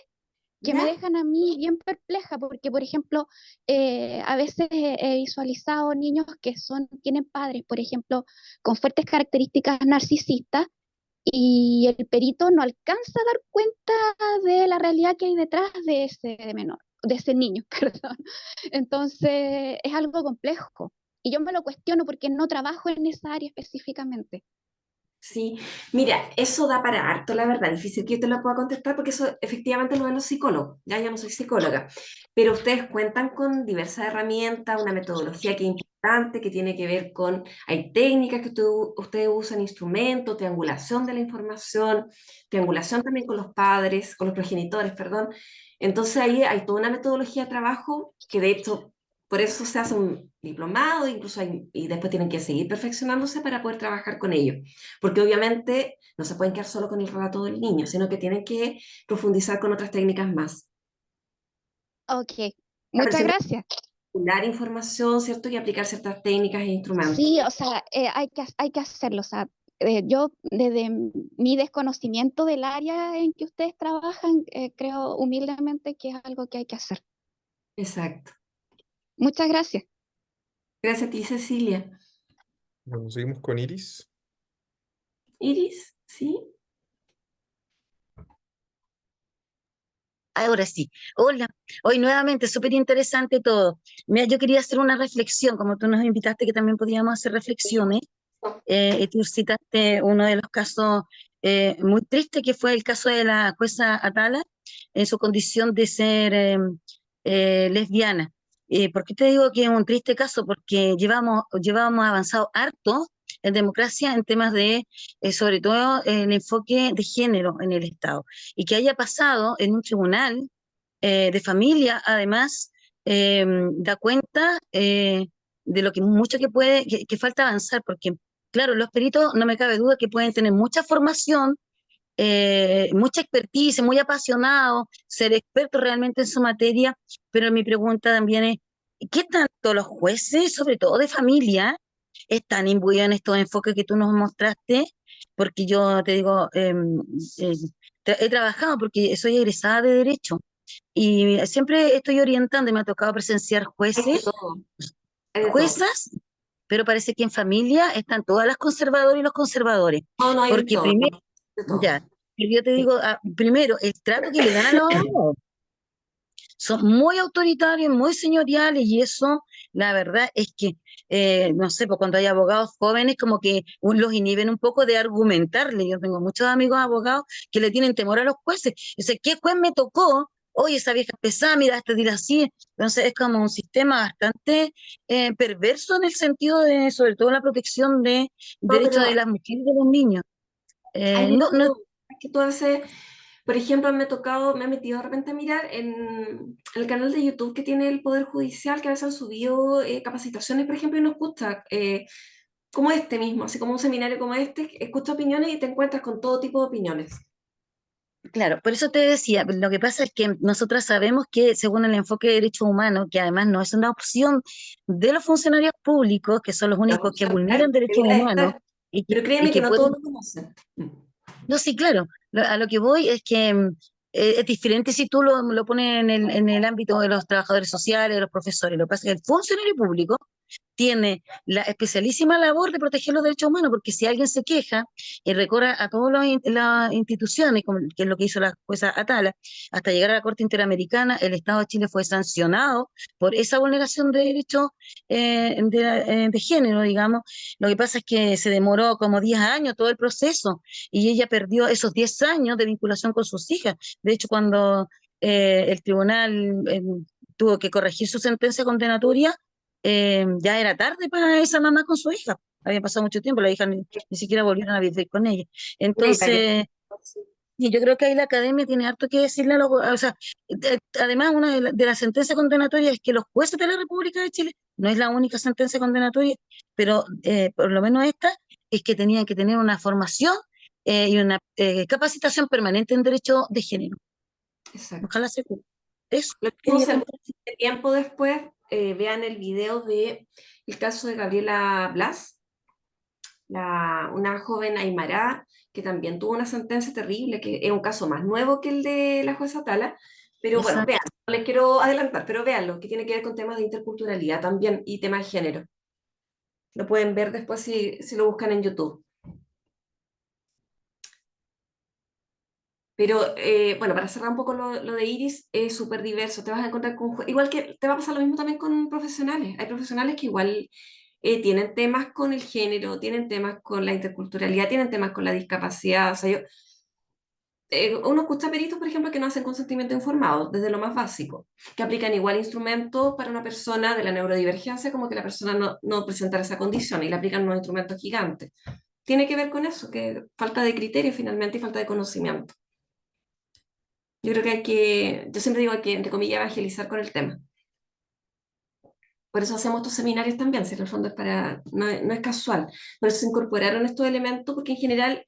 que me ¿Ya? dejan a mí bien perpleja, porque, por ejemplo, a veces he visualizado niños que tienen padres, por ejemplo, con fuertes características narcisistas, y el perito no alcanza a dar cuenta de la realidad que hay detrás de ese menor, de ese niño, perdón. Entonces, es algo complejo. y yo me lo cuestiono porque no trabajo en esa área específicamente. Sí, mira, eso da para harto, la verdad, difícil que yo te lo pueda contestar porque eso efectivamente lo ven los psicólogos, ya yo no soy psicóloga, pero ustedes cuentan con diversas herramientas, una metodología que es importante, que tiene que ver con, hay técnicas que ustedes usan, instrumentos, triangulación de la información, triangulación también con los padres, con los progenitores, perdón, entonces ahí hay toda una metodología de trabajo que de hecho por eso se hace un diplomado, incluso y después tienen que seguir perfeccionándose para poder trabajar con ellos. Porque obviamente no se pueden quedar solo con el relato del niño, sino que tienen que profundizar con otras técnicas más. Ok, Ya, pero muchas siempre gracias. dar información, ¿cierto? Y aplicar ciertas técnicas e instrumentos. Sí, o sea, hay que hacerlo. O sea, yo desde mi desconocimiento del área en que ustedes trabajan, creo humildemente que es algo que hay que hacer. Exacto. Muchas gracias. Gracias a ti, Cecilia. Bueno, seguimos con Iris. Iris, ¿sí? Ahora sí. Hola. Hoy nuevamente, súper interesante todo. Mira, yo quería hacer una reflexión, como tú nos invitaste que también podíamos hacer reflexiones. Y tú citaste uno de los casos muy tristes, que fue el caso de la jueza Atala en su condición de ser lesbiana. ¿Por qué te digo que es un triste caso? Porque llevábamos avanzado harto en democracia en temas de, sobre todo, el enfoque de género en el Estado. Y que haya pasado en un tribunal de familia, además, da cuenta de lo que mucho que falta avanzar, porque, claro, los peritos, no me cabe duda que pueden tener mucha formación, mucha expertise, muy apasionados, ser expertos realmente en su materia, pero mi pregunta también es, ¿qué tanto los jueces, sobre todo de familia, están imbuidos en estos enfoques que tú nos mostraste? Porque yo te digo, he trabajado porque soy egresada de Derecho y siempre estoy orientando y me ha tocado presenciar Hay de jueces, todo. Hay de todo. juezas, pero parece que en familia están todas las conservadoras y los conservadores. No, no, hay de Porque todo. primero, De todo. ya, yo te digo, primero, el trato que le dan a los abogados son muy autoritarios, muy señoriales, y eso, la verdad es que, no sé, pues cuando hay abogados jóvenes, como que los inhiben un poco de argumentarle. Yo tengo muchos amigos abogados que le tienen temor a los jueces. Dice, ¿qué juez me tocó? Oye, esa vieja pesada, mira, hasta dirá así. Entonces es como un sistema bastante perverso en el sentido de, sobre todo, la protección de No, derechos pero de las mujeres y de los niños. hay de No, no, todo. Es que tú a veces, por ejemplo, me he metido de repente a mirar en el canal de YouTube que tiene el Poder Judicial, que a veces han subido capacitaciones, por ejemplo, y nos gusta, como este mismo, así como un seminario como este, escucha opiniones y te encuentras con todo tipo de opiniones. claro, por eso te decía, lo que pasa es que nosotras sabemos que según el enfoque de derechos humanos, que además no es una opción de los funcionarios públicos, que son los únicos que vulneran derechos Debiera humanos estar, y pero créeme que que no todos pueden. lo conocen. No, sí, claro. A lo que voy es que es diferente si tú lo pones en el ámbito de los trabajadores sociales, de los profesores. Lo que pasa es que el funcionario público tiene la especialísima labor de proteger los derechos humanos, porque si alguien se queja y recorre a todas las instituciones, como, que es lo que hizo la jueza Atala, hasta llegar a la Corte Interamericana, el Estado de Chile fue sancionado por esa vulneración de derechos de género, digamos. Lo que pasa es que se demoró como 10 años todo el proceso y ella perdió esos 10 años de vinculación con sus hijas. De hecho, cuando el tribunal tuvo que corregir su sentencia condenatoria, ya era tarde para esa mamá con su hija. Había pasado mucho tiempo, la hija ni siquiera volvieron a vivir con ella. Mira, Entonces, y yo creo que ahí la academia tiene harto que decirle a los, o sea, además una de las sentencias condenatorias es que los jueces de la República de Chile, no es la única sentencia condenatoria, pero por lo menos esta, es que tenían que tener una formación y una capacitación permanente en derecho de género. exacto. Ojalá se cumpla. Eso Lo mismo quería se contar. tiempo después, vean el video de el caso de Gabriela Blas, una joven aymara que también tuvo una sentencia terrible, que es un caso más nuevo que el de la jueza Tala, pero bueno, Esa, vean, no les quiero adelantar, pero véanlo, que tiene que ver con temas de interculturalidad también y temas de género. Lo pueden ver después si lo buscan en YouTube. Pero bueno, para cerrar un poco lo de Iris, es súper diverso. Te vas a encontrar con, igual que te va a pasar lo mismo también con profesionales. Hay profesionales que igual tienen temas con el género, tienen temas con la interculturalidad, tienen temas con la discapacidad. O sea, uno escucha peritos, por ejemplo, que no hacen consentimiento informado, desde lo más básico, que aplican igual instrumentos para una persona de la neurodivergencia como que la persona no presentara esa condición y le aplican unos instrumentos gigantes. Tiene que ver con eso, que falta de criterio finalmente y falta de conocimiento. Yo creo que yo siempre digo que, entre comillas, evangelizar con el tema. Por eso hacemos estos seminarios también, si en el fondo no es casual. Por eso se incorporaron estos elementos, porque en general,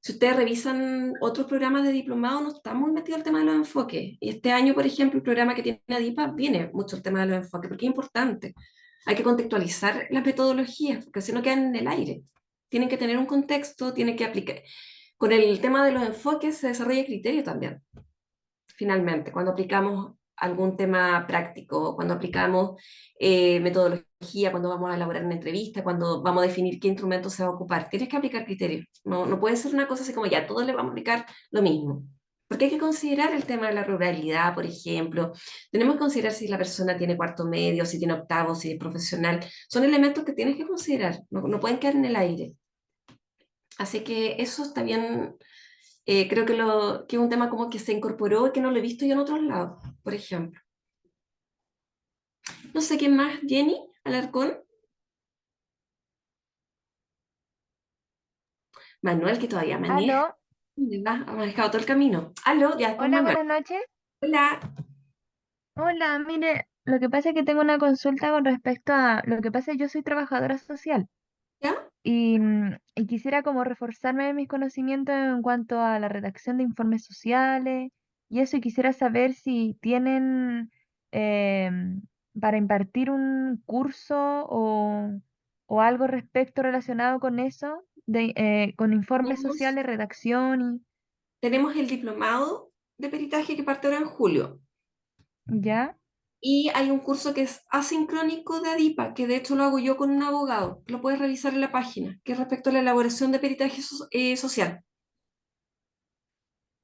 si ustedes revisan otros programas de diplomado, no está muy metido el tema de los enfoques. Y este año, por ejemplo, el programa que tiene ADIPA viene mucho el tema de los enfoques, porque es importante. Hay que contextualizar las metodologías, porque si no quedan en el aire. Tienen que tener un contexto, tienen que aplicar. Con el tema de los enfoques se desarrolla criterio también, finalmente, cuando aplicamos algún tema práctico, cuando aplicamos metodología, cuando vamos a elaborar una entrevista, cuando vamos a definir qué instrumento se va a ocupar. Tienes que aplicar criterios. No puede ser una cosa así como ya, todos le vamos a aplicar lo mismo. Porque hay que considerar el tema de la ruralidad, por ejemplo. Tenemos que considerar si la persona tiene cuarto medio, si tiene octavo, si es profesional. Son elementos que tienes que considerar, no pueden quedar en el aire. Así que eso está bien. Creo que es un tema como que se incorporó y que no lo he visto yo en otros lados, por ejemplo. No sé quién más, Jenny Alarcón, Manuel, que todavía maneja. Aló, Ha manejado todo el camino. Aló, ya, don hola, Manuel. buenas noches. Hola. Hola, mire, lo que pasa es que tengo una consulta con respecto a lo que pasa es que yo soy trabajadora social ¿Ya? y quisiera como reforzarme en mis conocimientos en cuanto a la redacción de informes sociales y eso, y quisiera saber si tienen para impartir un curso o algo respecto relacionado con eso, con informes Tenemos, sociales, redacción tenemos el diplomado de peritaje que parte ahora en julio. y ya, Y hay un curso que es asincrónico de ADIPA, que de hecho lo hago yo con un abogado. Lo puedes revisar en la página, que es respecto a la elaboración de peritaje social.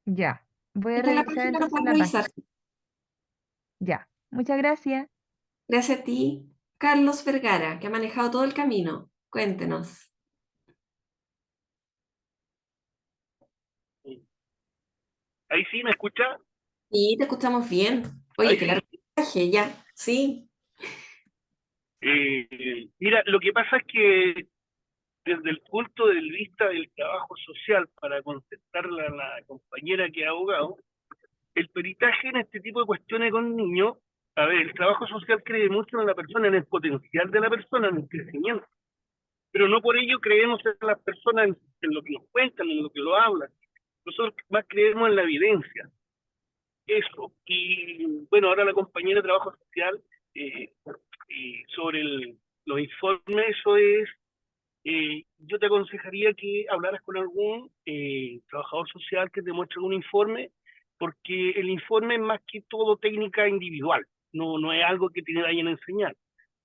ya. Voy a Está en la revisar página, lo entonces puedes la página. revisar. Ya, muchas gracias. Gracias a ti, Carlos Vergara, que ha manejado todo el camino. Cuéntenos. Ahí sí, ¿me escucha? Sí, te escuchamos bien. Oye, Ahí qué sí. largo viaje, ya. Sí, Mira, lo que pasa es que desde el punto de vista del trabajo social, para contestarle a la compañera que es abogado, el peritaje en este tipo de cuestiones con niños, a ver, el trabajo social cree mucho en la persona, en el potencial de la persona, en el crecimiento, pero no por ello creemos en las personas, en lo que nos cuentan, en lo que lo hablan. Nosotros más creemos en la evidencia. Eso. Y bueno, ahora la compañera de trabajo social, eh, sobre los informes, eso es, yo te aconsejaría que hablaras con algún trabajador social que te muestre un informe, porque el informe es más que todo técnica individual, no es algo que te vayan a enseñar,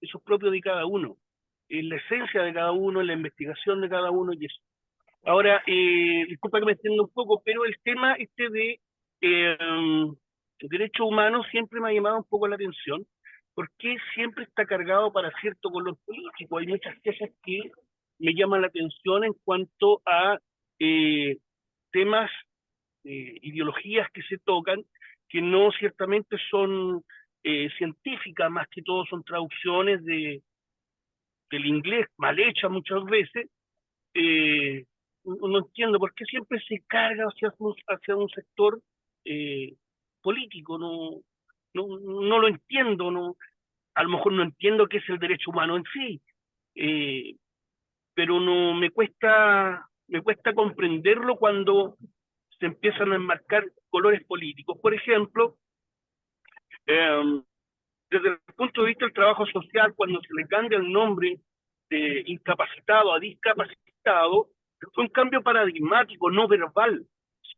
eso es propio de cada uno, es la esencia de cada uno, es la investigación de cada uno y eso. Ahora, disculpa que me extienda un poco, pero el tema este de eh, derechos humanos siempre me ha llamado un poco la atención, porque siempre está cargado para cierto color político. Hay muchas cosas que me llaman la atención en cuanto a eh, temas, ideologías que se tocan, que no ciertamente son científicas, más que todo son traducciones del inglés mal hechas muchas veces. eh, no entiendo por qué siempre se carga hacia un sector eh, político, no lo entiendo, a lo mejor no entiendo qué es el derecho humano en sí, eh, pero no me cuesta comprenderlo cuando se empiezan a enmarcar colores políticos. Por ejemplo, eh, desde el punto de vista del trabajo social, cuando se le cambia el nombre de incapacitado a discapacitado, fue un cambio paradigmático, no verbal.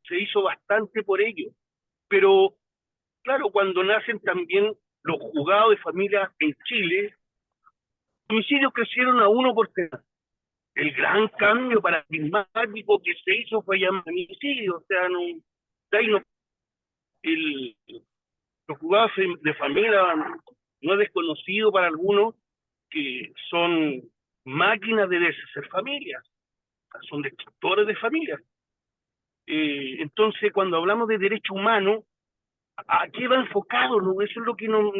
Se hizo bastante por ello. Pero, claro, cuando nacen también los juzgados de familia en Chile, los homicidios crecieron a 1 por 3. El gran cambio paradigmático que se hizo fue llamar homicidio. O sea, de ahí no, el, los juzgados de familia no es desconocido para algunos que son máquina de deshacer familias, son destructores de familias. Entonces, cuando hablamos de derecho humano, ¿a qué va enfocado? ¿No? Eso es lo que no...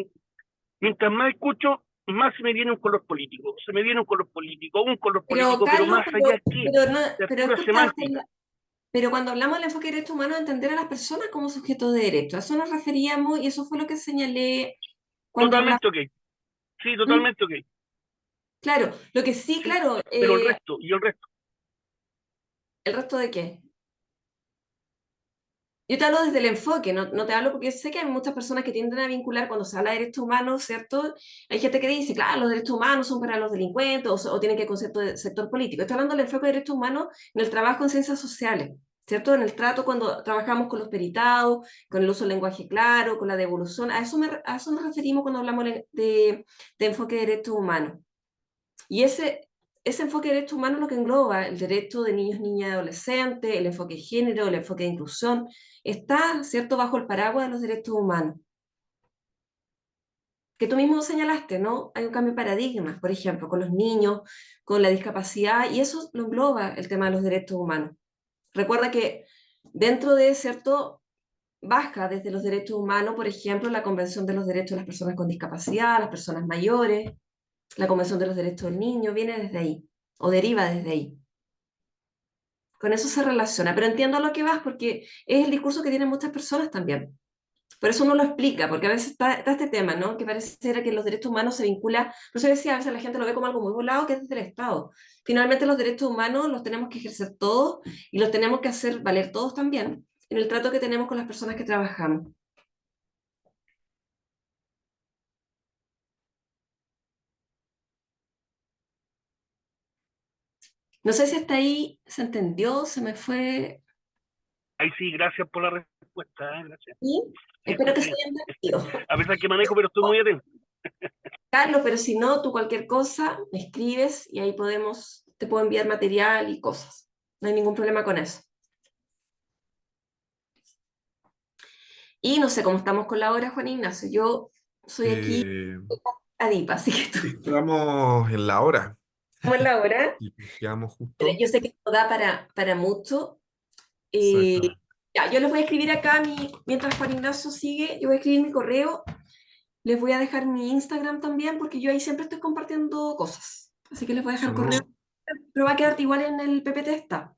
Mientras más escucho, más se me viene un color político, Pero pero Carlos, más allá, ¿qué? pero, no, Es pero pura escucha, semántica. pero cuando hablamos del enfoque de derechos humanos, entender a las personas como sujetos de derecho. A eso nos referíamos y eso fue lo que señalé cuando hablamos. Totalmente ok. Sí, ¿Mm? totalmente ok. Claro, lo que sí, Sí, claro, pero el resto, y el resto. ¿el resto de qué? Yo te hablo desde el enfoque, no te hablo porque sé que hay muchas personas que tienden a vincular cuando se habla de derechos humanos, ¿cierto? Hay gente que dice, claro, los derechos humanos son para los delincuentes o tienen que ver con cierto sector político. Estoy hablando del enfoque de derechos humanos en el trabajo en ciencias sociales, ¿cierto? En el trato cuando trabajamos con los peritados, con el uso del lenguaje claro, con la devolución. A eso nos referimos cuando hablamos de enfoque de derechos humanos. Y ese enfoque de derechos humanos es lo que engloba el derecho de niños, niñas y adolescentes, el enfoque de género, el enfoque de inclusión, está, ¿cierto?, bajo el paraguas de los derechos humanos. Que tú mismo señalaste, ¿no? Hay un cambio de paradigma, por ejemplo, con los niños, con la discapacidad, y eso lo engloba el tema de los derechos humanos. Recuerda que dentro de, ¿cierto?, baja desde los derechos humanos, por ejemplo, la Convención de los Derechos de las Personas con Discapacidad, las personas mayores, la Convención de los Derechos del Niño, viene desde ahí, o deriva desde ahí. Con eso se relaciona, pero entiendo a lo que vas porque es el discurso que tienen muchas personas también. Por eso uno lo explica, porque a veces está este tema, ¿no? Que parece ser que los derechos humanos se vincula, por eso decía, a veces la gente lo ve como algo muy volado, que es desde el Estado. Finalmente los derechos humanos los tenemos que ejercer todos y los tenemos que hacer valer todos también en el trato que tenemos con las personas que trabajamos. No sé si hasta ahí se entendió, se me fue. Ahí sí, gracias por la respuesta, gracias. ¿Sí? Sí, Espero que se escuché. haya entendido. A pesar que manejo, pero estoy muy atento. Carlos, pero si no, tú cualquier cosa me escribes y ahí te puedo enviar material y cosas. No hay ningún problema con eso. Y no sé cómo estamos con la hora, Juan Ignacio. Yo soy aquí Eh, adipa, así que tú, Estamos en la hora ¿cómo es la hora? y quedamos Pero justo. yo sé que no da para mucho. Eh, Exactamente. ya, yo les voy a escribir acá, mientras Juan Ignacio sigue, yo voy a escribir mi correo, les voy a dejar mi Instagram también, porque yo ahí siempre estoy compartiendo cosas. Así que les voy a dejar correo, Sonó pero va a quedar igual en el PPT está.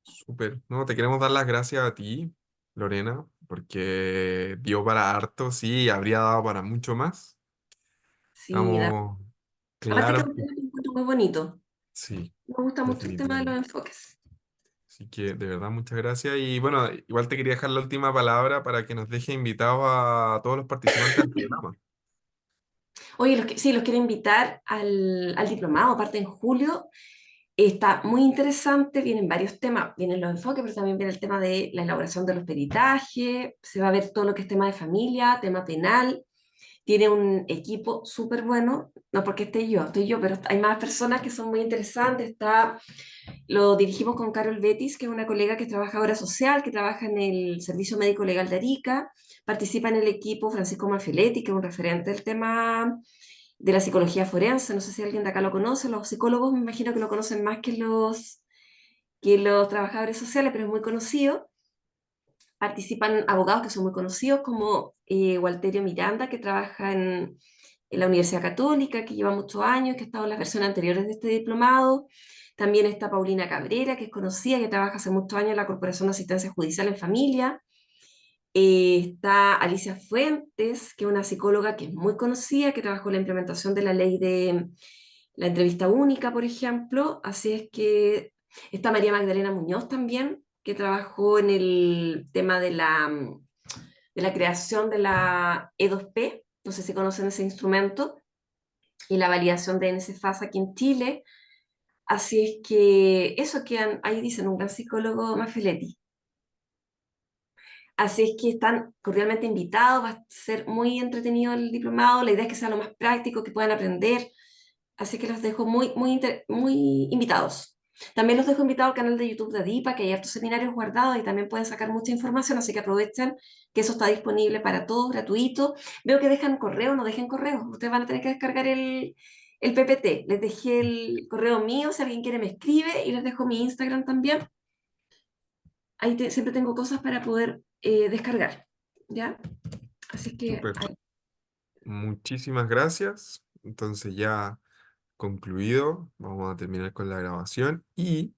súper. No, te queremos dar las gracias a ti, Lorena, porque dio para harto, sí, habría dado para mucho más. Sí, Estamos aparte que es claros un que tema que encuentro muy bonito. sí, Me gusta mucho el tema de los definitivamente. enfoques. Así que de verdad muchas gracias. Y bueno, igual te quería dejar la última palabra para que nos deje invitados a todos los participantes del programa. Oye, sí, los quiero invitar al diplomado, aparte en julio. Está muy interesante, vienen varios temas, vienen los enfoques, pero también viene el tema de la elaboración de los peritajes, se va a ver todo lo que es tema de familia, tema penal, tiene un equipo súper bueno, no porque estoy yo, pero hay más personas que son muy interesantes, lo dirigimos con Carol Betis, que es una colega que es trabajadora social, que trabaja en el Servicio Médico Legal de Arica, participa en el equipo Francisco Manfeletti, que es un referente del tema de la psicología forense, no sé si alguien de acá lo conoce, los psicólogos me imagino que lo conocen más que los trabajadores sociales, pero es muy conocido. Participan abogados que son muy conocidos como Walterio Miranda, que trabaja en la Universidad Católica, que lleva muchos años, que ha estado en las versiones anteriores de este diplomado. También está Paulina Cabrera, que es conocida, que trabaja hace muchos años en la Corporación de Asistencia Judicial en Familia. Está Alicia Fuentes, que es una psicóloga que es muy conocida, que trabajó en la implementación de la ley de la entrevista única, por ejemplo. Así es que está María Magdalena Muñoz también, que trabajó en el tema de la creación de la E2P, no sé si conocen ese instrumento, y la validación de NSFAS aquí en Chile. Así es que eso que ahí dicen un gran psicólogo, Mafeletti. Así es que están cordialmente invitados, va a ser muy entretenido el diplomado, la idea es que sea lo más práctico, que puedan aprender, así que los dejo muy invitados. También los dejo invitados al canal de YouTube de Adipa, que hay hartos seminarios guardados y también pueden sacar mucha información, así que aprovechen que eso está disponible para todos, gratuito. Veo que dejan correo, no dejen correo, ustedes van a tener que descargar el el PPT. Les dejé el correo mío, si alguien quiere me escribe, y les dejo mi Instagram también. Ahí siempre tengo cosas para poder descargar, ¿ya? Así que Súper. ahí. Muchísimas gracias. Entonces ya concluido, vamos a terminar con la grabación y